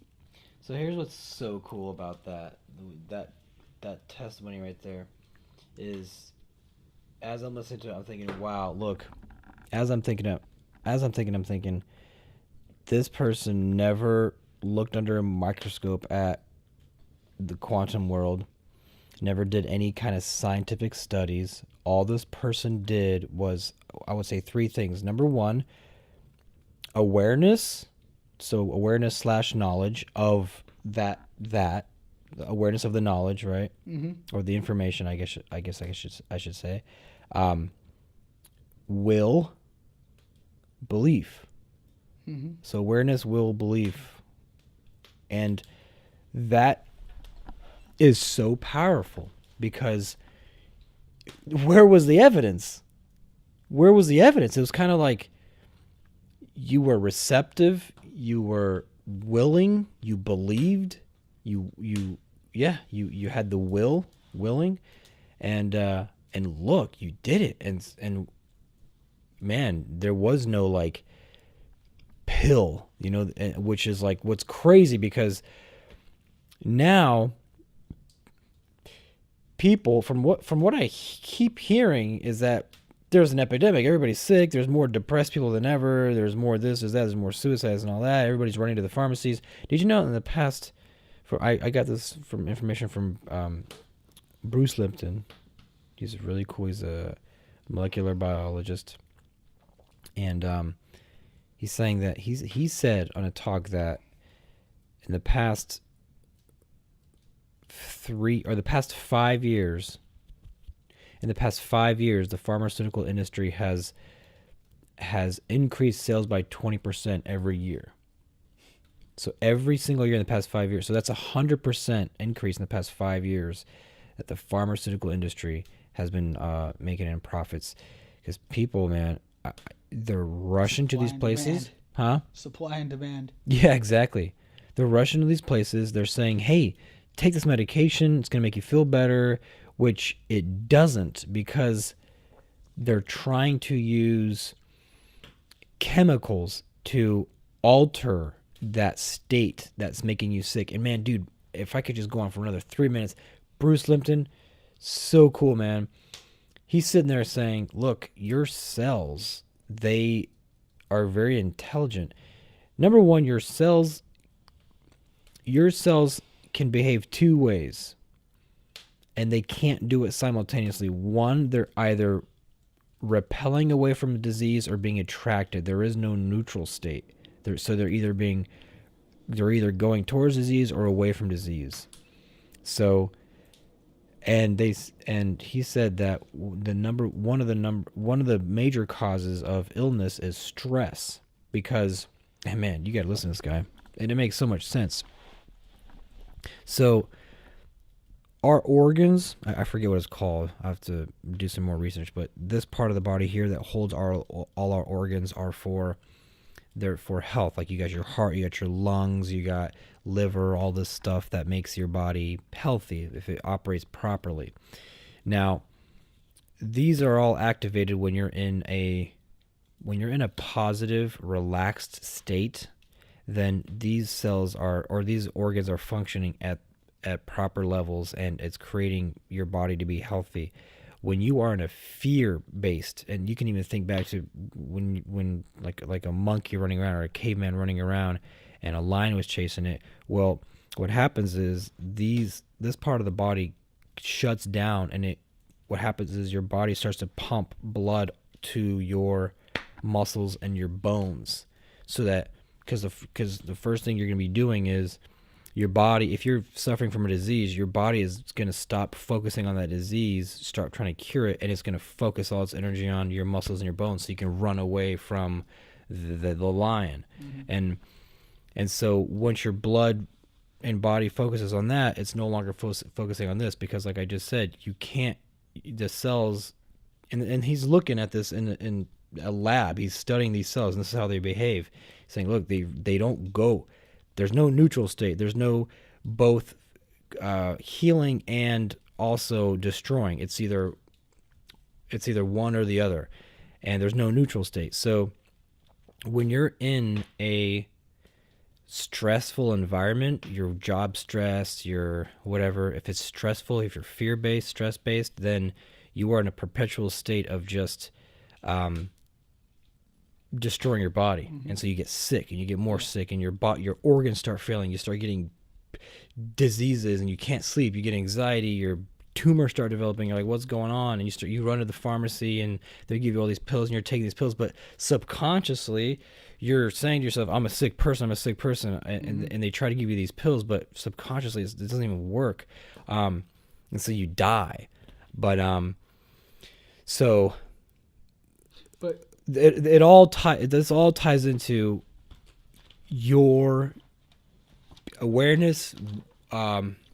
Speaker 1: So here's what's so cool about that testimony right there is, as I'm listening to it, I'm thinking, wow, look, I'm thinking, this person never looked under a microscope at the quantum world, never did any kind of scientific studies. All this person did was, I would say, 3 things. Number 1, awareness. So awareness / knowledge of that awareness of the knowledge, right? Or the information, I guess I should say. Will, belief. So awareness, will, belief, and that is so powerful because where was the evidence? It was kind of like you were receptive, you were willing, you believed, you had the willing, and look, you did it, and man, there was no like pill, which is like what's crazy, because now people, from what I keep hearing, is that there's an epidemic. Everybody's sick. There's more depressed people than ever. There's more this, there's that. There's more suicides and all that. Everybody's running to the pharmacies. Did you know in the past, I got this from information from Bruce Lipton. He's really cool. He's a molecular biologist, and he's saying that he said on a talk that in the past the past 5 years, in the past 5 years, the pharmaceutical industry has increased sales by 20% every year. So every single year in the past 5 years. So that's 100% increase in the past 5 years that the pharmaceutical industry has been making in profits. Because people, man, they're rushing to these places. Huh?
Speaker 2: Supply and demand.
Speaker 1: Yeah, exactly. They're rushing to these places. They're saying, hey, take this medication. It's going to make you feel better, which it doesn't, because they're trying to use chemicals to alter that state that's making you sick. And man, dude, if I could just go on for another 3 minutes, Bruce Lipton, so cool, man. He's sitting there saying, look, your cells, they are very intelligent. Number one, your cells can behave two ways, and they can't do it simultaneously. One, they're either repelling away from a disease or being attracted. There is no neutral state. They're either going towards disease or away from disease. So, and he said that one of the major causes of illness is stress, because, and man, you got to listen to this guy, and it makes so much sense. So our organs, I forget what it's called. I have to do some more research, but this part of the body here that holds all our organs they're for health. Like you got your heart, you got your lungs, you got liver, all this stuff that makes your body healthy if it operates properly. Now, these are all activated when you're in a positive, relaxed state. Then these cells these organs are functioning at proper levels, and it's creating your body to be healthy. When you are in a fear-based, and you can even think back to when like a monkey running around or a caveman running around and a lion was chasing it. Well, what happens is this part of the body shuts down, and what happens is your body starts to pump blood to your muscles and your bones, so that because the first thing you're going to be doing is your body, if you're suffering from a disease, your body is going to stop focusing on that disease, start trying to cure it, and it's going to focus all its energy on your muscles and your bones so you can run away from the lion. Mm-hmm. And so once your blood and body focuses on that, it's no longer focusing on this, because like I just said, you can't, the cells, and he's looking at this in a lab, he's studying these cells, and this is how they behave. He's saying, look, they don't go, there's no neutral state. There's no both healing and also destroying. It's either one or the other, and there's no neutral state. So when you're in a stressful environment, your job stress, your whatever, if it's stressful, if you're fear-based, stress-based, then you are in a perpetual state of just destroying your body. Mm-hmm. And so you get sick, and you get more sick, and your organs start failing. You start getting diseases, and you can't sleep. You get anxiety. Your tumors start developing. You're like, what's going on? And you run to the pharmacy, and they give you all these pills, and you're taking these pills, but subconsciously you're saying to yourself, I'm a sick person, and they try to give you these pills, but subconsciously it doesn't even work, and so you die. But It all ties into your awareness, will,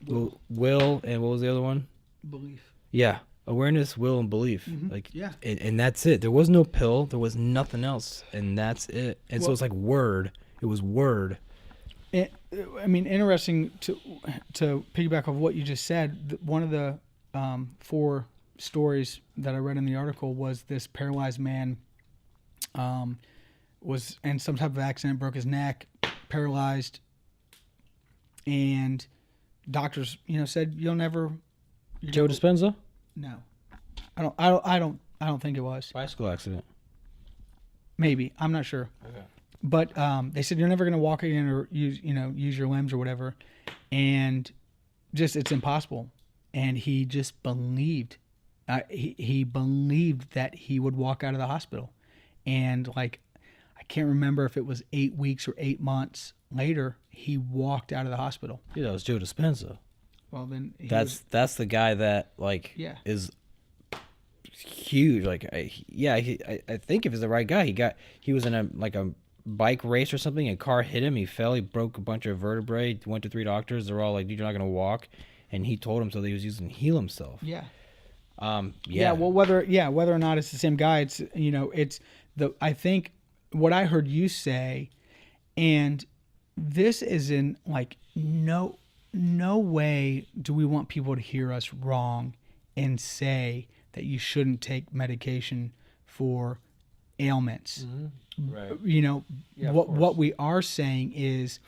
Speaker 1: and what was the other one?
Speaker 2: Belief.
Speaker 1: Yeah, awareness, will, and belief.
Speaker 2: Mm-hmm.
Speaker 1: And that's it. There was no pill. There was nothing else, and that's it. And so it's like word. It was word.
Speaker 2: I mean, interesting to piggyback off what you just said. One of the 4 stories that I read in the article was this paralyzed man. Was in some type of accident, broke his neck, paralyzed, and doctors, said you'll never.
Speaker 1: Joe Dispenza?
Speaker 2: No, I don't think it was.
Speaker 1: Bicycle accident.
Speaker 2: Maybe, I'm not sure. Okay. But they said you're never going to walk again or use your limbs or whatever, and just it's impossible. And he just believed, he believed that he would walk out of the hospital. And I can't remember if it was 8 weeks or 8 months later, he walked out of the hospital.
Speaker 1: Yeah, that was Joe Dispenza.
Speaker 2: Well, then
Speaker 1: That's the guy that like
Speaker 2: yeah.
Speaker 1: is huge. Like, I think if he's the right guy, he was in a bike race or something. A car hit him. He fell. He broke a bunch of vertebrae. Went to 3 doctors. They're all like, "Dude, you're not gonna walk," and he told him so that he was using to heal himself.
Speaker 2: Yeah.
Speaker 1: Yeah.
Speaker 2: Well, whether or not it's the same guy, it's it's I think what I heard you say, and this is in like no way do we want people to hear us wrong and say that you shouldn't take medication for ailments.
Speaker 1: Right.
Speaker 2: What we are saying is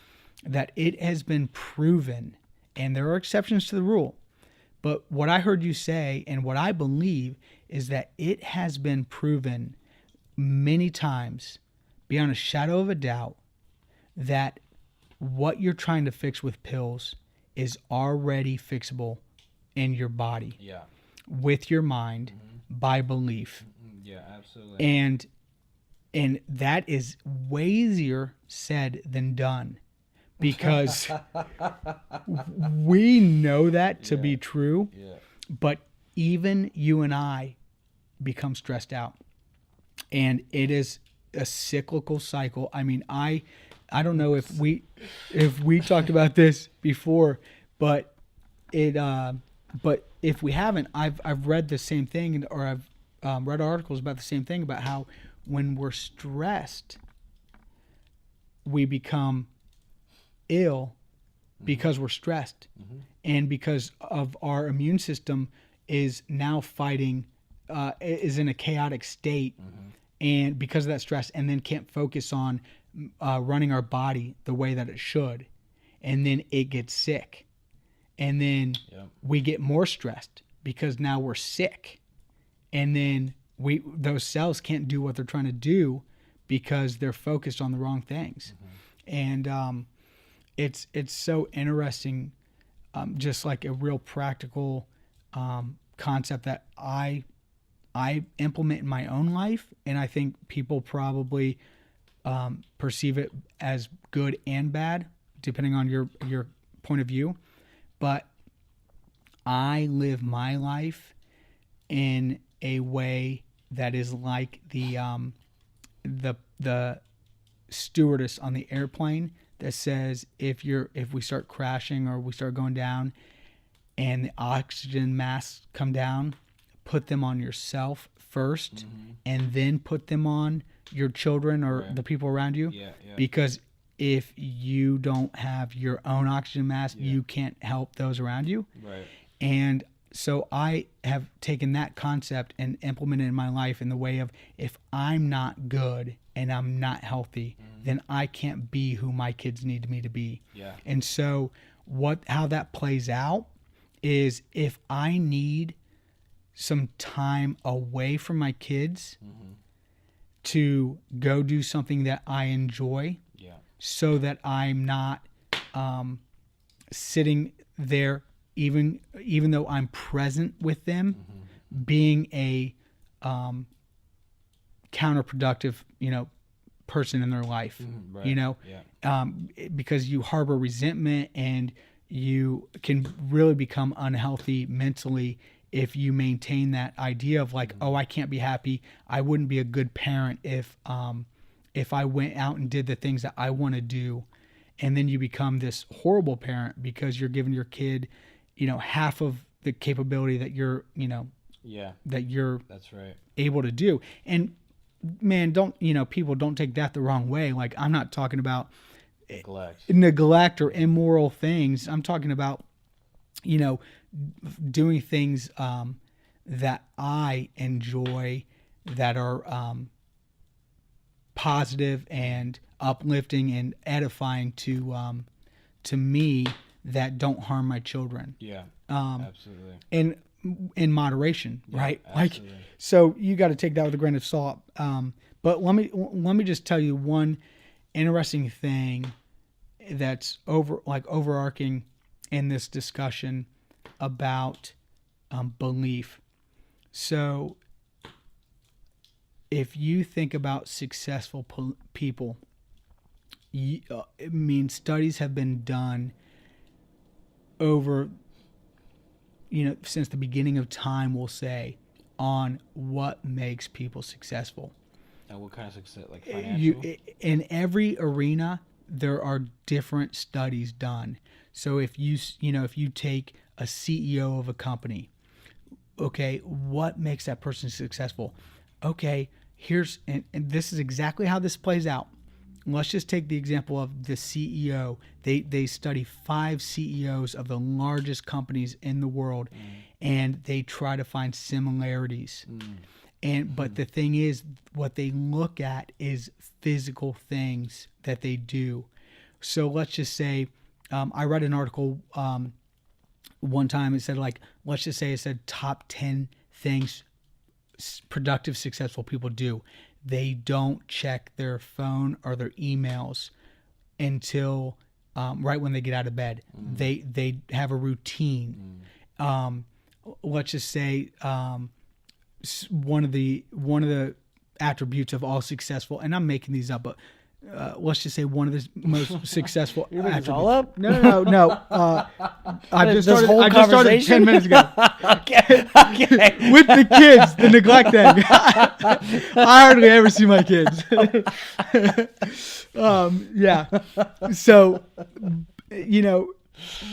Speaker 2: that it has been proven, and there are exceptions to the rule. But what I heard you say and what I believe is that it has been proven many times, beyond a shadow of a doubt, that what you're trying to fix with pills is already fixable in your body.
Speaker 1: Yeah.
Speaker 2: With your mind, by belief.
Speaker 1: Yeah, absolutely.
Speaker 2: And that is way easier said than done, because we know that to be true.
Speaker 1: Yeah.
Speaker 2: But even you and I become stressed out, and it is a cyclical cycle. I mean, I don't know if we talked about this before, but if we haven't, I've read the same thing, or I've read articles about the same thing, about how when we're stressed, we become ill because we're stressed, and because of our immune system is now fighting, is in a chaotic state, and because of that stress, and then can't focus on running our body the way that it should, and then it gets sick, and then we get more stressed because now we're sick, and then those cells can't do what they're trying to do because they're focused on the wrong things. And it's so interesting, just like a real practical concept that I implement in my own life, and I think people probably perceive it as good and bad depending on your point of view. But I live my life in a way that is like the stewardess on the airplane that says, if we start crashing or we start going down and the oxygen masks come down, put them on yourself first, and then put them on your children or the people around you. Because if you don't have your own oxygen mask, you can't help those around you. Right. And so I have taken that concept and implemented it in my life in the way of, if I'm not good and I'm not healthy, then I can't be who my kids need me to be. Yeah. And so how that plays out is, if I need some time away from my kids to go do something that I enjoy, so that I'm not sitting there, even though I'm present with them, being a counterproductive, person in their life, because you harbor resentment, and you can really become unhealthy mentally if you maintain that idea of like, oh, I can't be happy. I wouldn't be a good parent if I went out and did the things that I want to do. And then you become this horrible parent because you're giving your kid, half of the capability that you're, that's right, able to do. And man, people don't take that the wrong way. Like, I'm not talking about neglect or immoral things. I'm talking about, doing things that I enjoy, that are positive and uplifting and edifying to me, that don't harm my children. Yeah, absolutely. And in moderation, right? Absolutely. Like, so you got to take that with a grain of salt. But let me just tell you one interesting thing that's overarching in this discussion about belief. So if you think about successful people, studies have been done over since the beginning of time, we'll say, on what makes people successful.
Speaker 1: And what kind of success, like financial?
Speaker 2: In every arena, there are different studies done. So if you take a CEO of a company, okay, what makes that person successful? Okay, and this is exactly how this plays out. Let's just take the example of the CEO. They study 5 CEOs of the largest companies in the world, and they try to find similarities. But the thing is, what they look at is physical things that they do. So let's just say, I read an article one time. It said, like, let's just say it said top 10 things productive, successful people do. They don't check their phone or their emails until right when they get out of bed. They have a routine. Let's just say one of the attributes of all successful, and I'm making these up, but let's just say one of the most successful attributes.
Speaker 1: All up?
Speaker 2: No. I just
Speaker 1: whole
Speaker 2: started 10 minutes ago.
Speaker 1: Okay.
Speaker 2: With the kids, the neglect thing. I hardly ever see my kids. Yeah. So,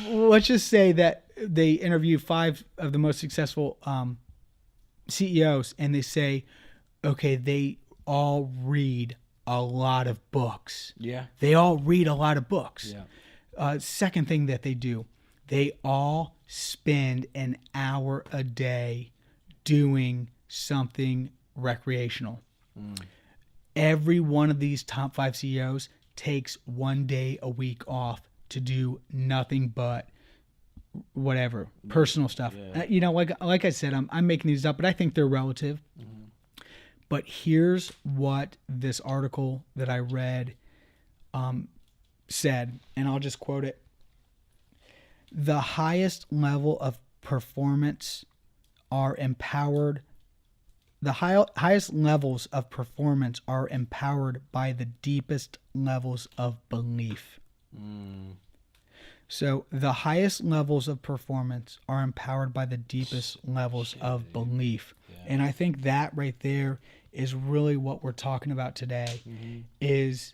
Speaker 2: let's just say that they interview 5 of the most successful CEOs, and they say, okay, they all read a lot of books.
Speaker 1: Yeah.
Speaker 2: They all read a lot of books.
Speaker 1: Yeah.
Speaker 2: Second thing that they do, they all spend an hour a day doing something recreational. Every one of these top 5 CEOs takes 1 day a week off to do nothing but whatever, personal stuff.
Speaker 1: Yeah.
Speaker 2: Like I said, I'm making these up, but I think they're relative. But here's what this article that I read said, and I'll just quote it. The highest level of performance are empowered. The highest levels of performance are empowered by the deepest levels of belief. So the highest levels of performance are empowered by the deepest levels of belief. Yeah. And I think that right there is really what we're talking about today, is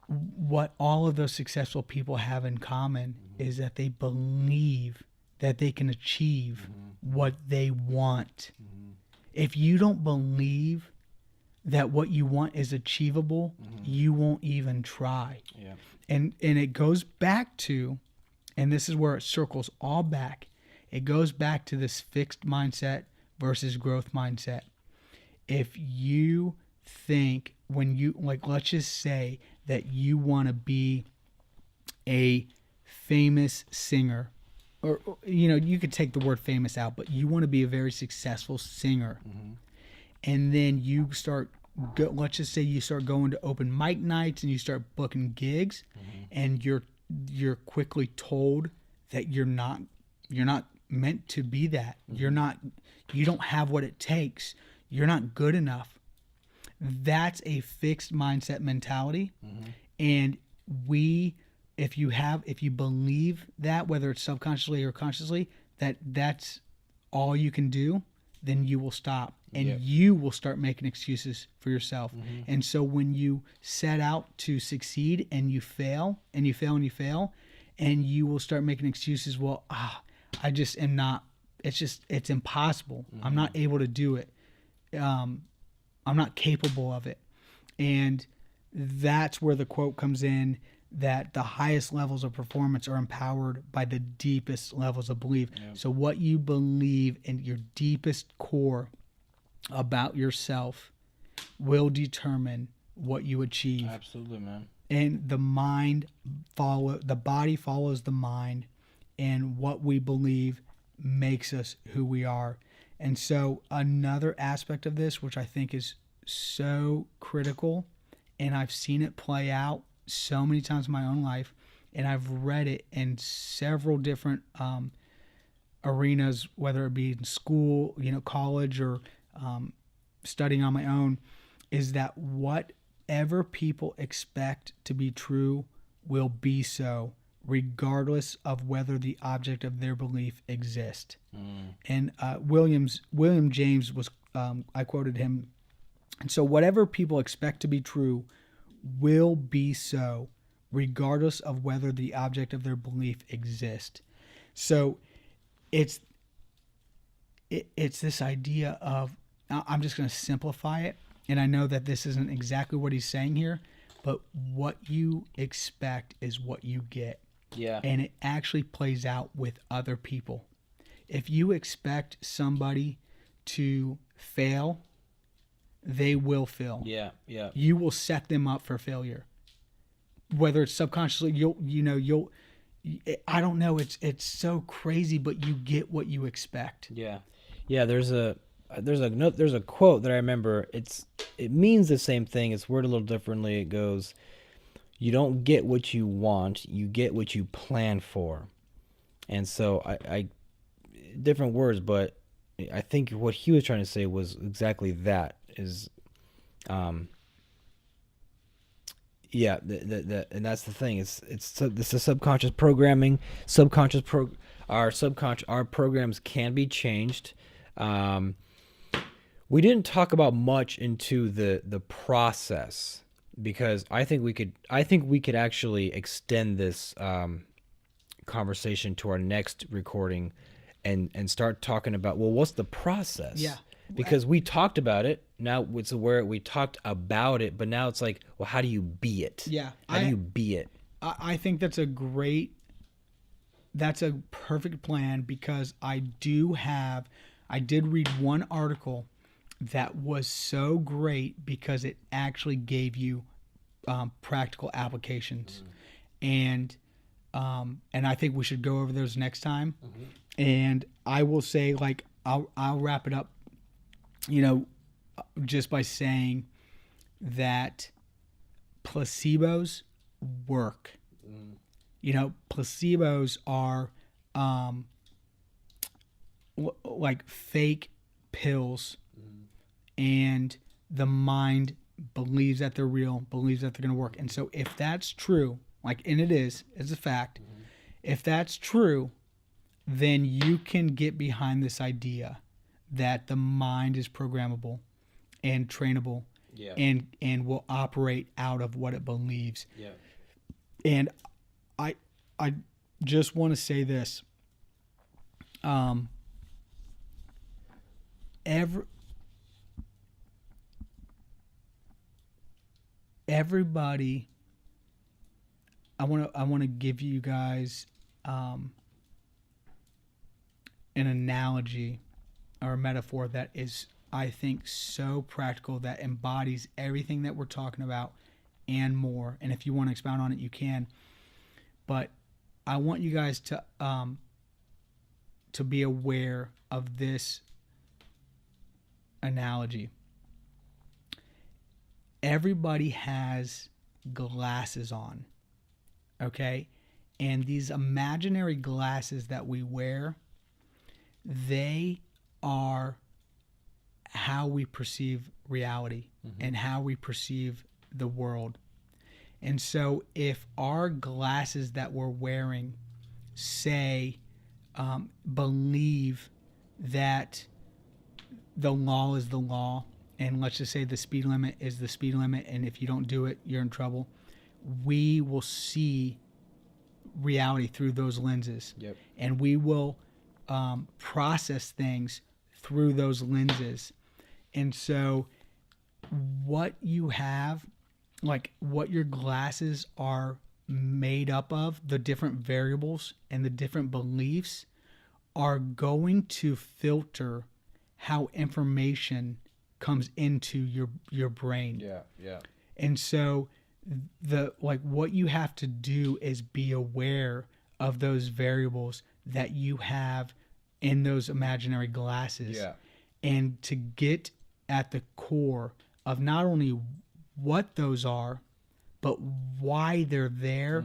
Speaker 2: what all of those successful people have in common is that they believe that they can achieve what they want. If you don't believe that what you want is achievable, you won't even try. Yeah. And it goes back to, and this is where it circles all back, it goes back to this fixed mindset versus growth mindset. If you think let's just say that you want to be a famous singer, or, you could take the word famous out, but you want to be a very successful singer. And then you let's just say you start going to open mic nights and you start booking gigs, and you're quickly told that you're not meant to be that. You don't have what it takes. You're not good enough. That's a fixed mindset mentality. And if you believe that, whether it's subconsciously or consciously, that's all you can do, then you will stop, and you will start making excuses for yourself. And so when you set out to succeed and you fail and you fail and you fail, and you will start making excuses, well, I just am not, it's impossible. I'm not able to do it. I'm not capable of it. And that's where the quote comes in, that the highest levels of performance are empowered by the deepest levels of belief. Yep. So what you believe in your deepest core about yourself will determine what you achieve.
Speaker 1: Absolutely, man.
Speaker 2: And the body follows the mind, and what we believe makes us who we are. And so another aspect of this, which I think is so critical, and I've seen it play out so many times in my own life, and I've read it in several different arenas, whether it be in school, college, or studying on my own, is that whatever people expect to be true will be so, regardless of whether the object of their belief exists. And William James was, I quoted him. And so whatever people expect to be true will be so, regardless of whether the object of their belief exists. So it's this idea of, I'm just going to simplify it, and I know that this isn't exactly what he's saying here, but what you expect is what you get.
Speaker 1: Yeah.
Speaker 2: And it actually plays out with other people. If you expect somebody to fail, they will fail.
Speaker 1: Yeah. Yeah.
Speaker 2: You will set them up for failure. Whether it's subconsciously, I don't know. It's so crazy, but you get what you expect.
Speaker 1: Yeah. Yeah. There's a quote that I remember. It means the same thing. It's worded a little differently. It goes, "You don't get what you want. You get what you plan for." And so I different words, but I think what he was trying to say was exactly that. Is, yeah, and that's the thing. It's the subconscious programming. Our programs can be changed. We didn't talk about much into the process, because I think we could actually extend this conversation to our next recording, and start talking about, well, what's the process?
Speaker 2: Yeah.
Speaker 1: Because we talked about it. Now it's where we talked about it, but now it's like, well, how do you be it?
Speaker 2: Yeah.
Speaker 1: How do you be it?
Speaker 2: I think that's a perfect plan, because I did read one article that was so great because it actually gave you practical applications. And I think we should go over those next time. Mm-hmm. And I will say, like, I'll wrap it up, just by saying that placebos work. Placebos are like fake pills, and the mind believes that they're real, believes that they're going to work. And so if that's true, and it is, it's a fact, if that's true, then you can get behind this idea that the mind is programmable and trainable,
Speaker 1: yeah,
Speaker 2: and will operate out of what it believes.
Speaker 1: Yeah.
Speaker 2: And I just want to say this. Everybody, I want to give you guys an analogy or a metaphor that is, I think, so practical, that embodies everything that we're talking about and more. And if you want to expound on it, you can. But I want you guys to be aware of this analogy. Everybody has glasses on, okay? And these imaginary glasses that we wear, they are how we perceive reality, mm-hmm, and how we perceive the world. And so if our glasses that we're wearing say, believe that the law is the law, and let's just say the speed limit is the speed limit, and if you don't do it, you're in trouble, we will see reality through those lenses.
Speaker 1: Yep. And
Speaker 2: we will process things through those lenses. And so what you have, what your glasses are made up of, the different variables and the different beliefs, are going to filter how information comes into your brain.
Speaker 1: Yeah, yeah.
Speaker 2: And so what you have to do is be aware of those variables that you have in those imaginary glasses.
Speaker 1: Yeah.
Speaker 2: And to get at the core of not only what those are, but why they're there,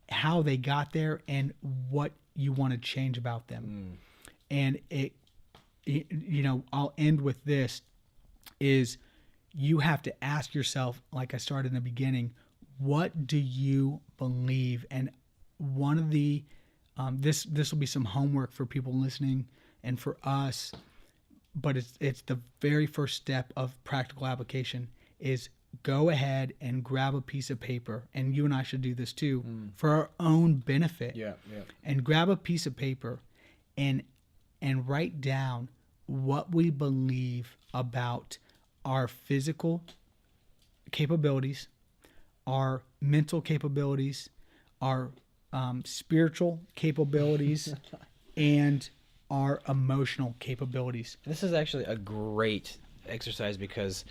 Speaker 2: how they got there, and what you want to change about them. And I'll end with this, is you have to ask yourself, like I started in the beginning, what do you believe? And one of the this will be some homework for people listening and for us, but it's the very first step of practical application is go ahead and grab a piece of paper, and you and I should do this too for our own benefit.
Speaker 1: Yeah.
Speaker 2: And grab a piece of paper and write down what we believe about our physical capabilities, our mental capabilities, our spiritual capabilities, and our emotional capabilities.
Speaker 1: This is actually a great exercise because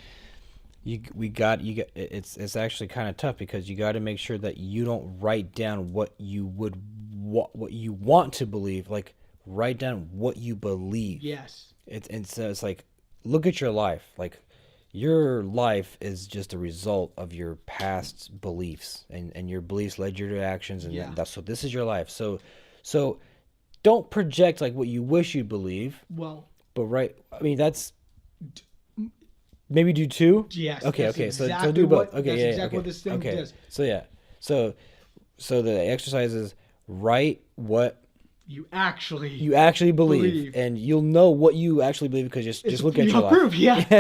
Speaker 1: it's actually kind of tough because you got to make sure that you don't write down what you want to believe. Like, write down what you believe.
Speaker 2: Yes.
Speaker 1: It's like, look at your life. Like, your life is just a result of your past beliefs, and your beliefs led you to actions, and so this is your life. So don't project like what you wish you believe.
Speaker 2: Well,
Speaker 1: but that's maybe do two.
Speaker 2: Yes.
Speaker 1: Okay.
Speaker 2: Exactly
Speaker 1: so do both.
Speaker 2: That's exactly what this thing does.
Speaker 1: So the exercise is write what
Speaker 2: you actually
Speaker 1: believe, and you'll know what you actually believe because just look at your life.
Speaker 2: Proof,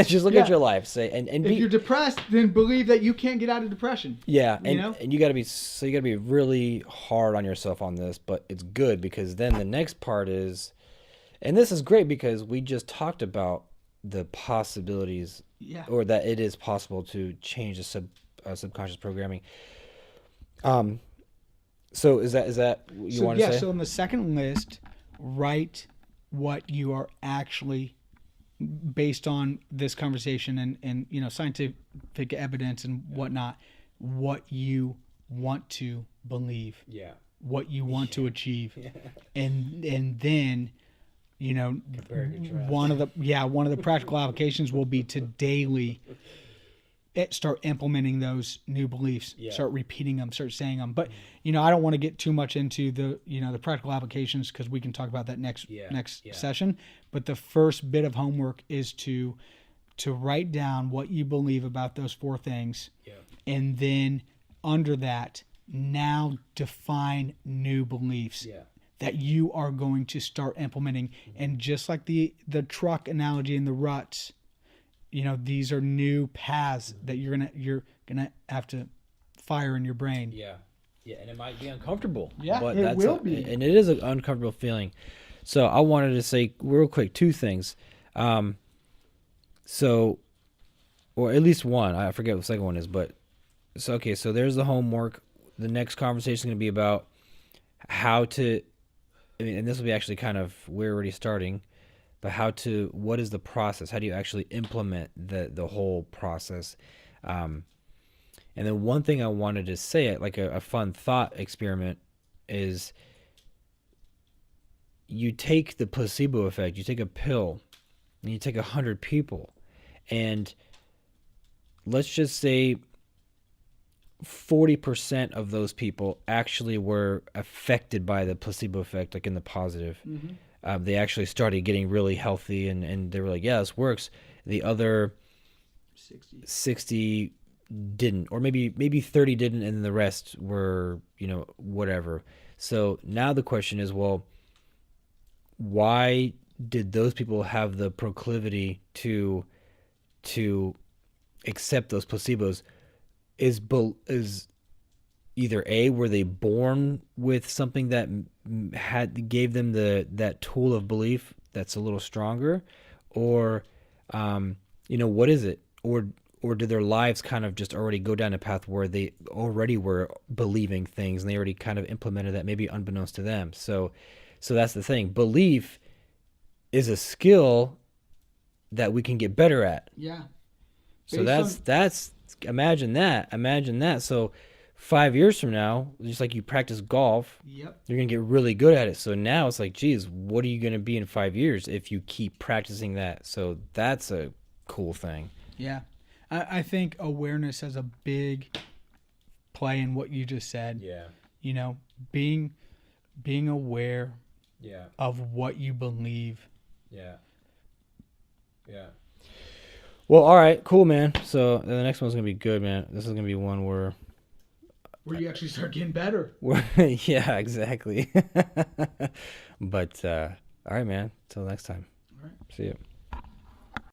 Speaker 1: just look at your life. Say and
Speaker 2: if you're depressed, then believe that you can't get out of depression. Yeah,
Speaker 1: and you got to be really hard on yourself on this, but it's good because then the next part is, and this is great because we just talked about the possibilities, or that it is possible to change the subconscious programming. So is that what you want to say?
Speaker 2: Yeah, so in the second list, write what you are actually, based on this conversation and scientific evidence and whatnot, what you want to believe.
Speaker 1: Yeah.
Speaker 2: What you want to achieve. And then one of the practical applications will be to daily start implementing those new beliefs, start repeating them, start saying them. But, I don't want to get too much into the practical applications because we can talk about that next session. But the first bit of homework is to write down what you believe about those four things. Yeah. And then under that, now define new beliefs that you are going to start implementing. And just like the truck analogy in the ruts, these are new paths that you're gonna have to fire in your brain. Yeah,
Speaker 1: and it might be uncomfortable.
Speaker 2: Yeah, but it will be,
Speaker 1: and it is an uncomfortable feeling. So I wanted to say real quick two things. Or at least one. I forget what the second one is, but so there's the homework. The next conversation is going to be about how to. And this will be actually kind of we're already starting. But what is the process? How do you actually implement the whole process? And then one thing I wanted to say, like a fun thought experiment, is you take the placebo effect, you take a pill, and you take 100 people, and let's just say 40% of those people actually were affected by the placebo effect, like in the positive. Mm-hmm. They actually started getting really healthy, and they were like, yeah, this works. The other 60 didn't, or maybe 30 didn't, and the rest were, whatever. So now the question is, well, why did those people have the proclivity to accept those placebos? Is either A, were they born with something that gave them that tool of belief that's a little stronger, or what is it, or did their lives kind of just already go down a path where they already were believing things and they already kind of implemented that, maybe unbeknownst to them. So that's the thing. Belief is a skill that we can get better at.
Speaker 2: Yeah.
Speaker 1: So that's imagine that. So 5 years from now, just like you practice golf, you're going to get really good at it. So now it's like, geez, what are you going to be in 5 years if you keep practicing that? So that's a cool thing.
Speaker 2: Yeah. I think awareness has a big play in what you just said.
Speaker 1: Yeah.
Speaker 2: Being aware of what you believe.
Speaker 1: Yeah. Yeah. Well, all right, cool, man. So the next one's going to be good, man. This is going to be one where
Speaker 2: Where you actually start getting better.
Speaker 1: Yeah, exactly. But all right, man. Till next time.
Speaker 2: All right.
Speaker 1: See you.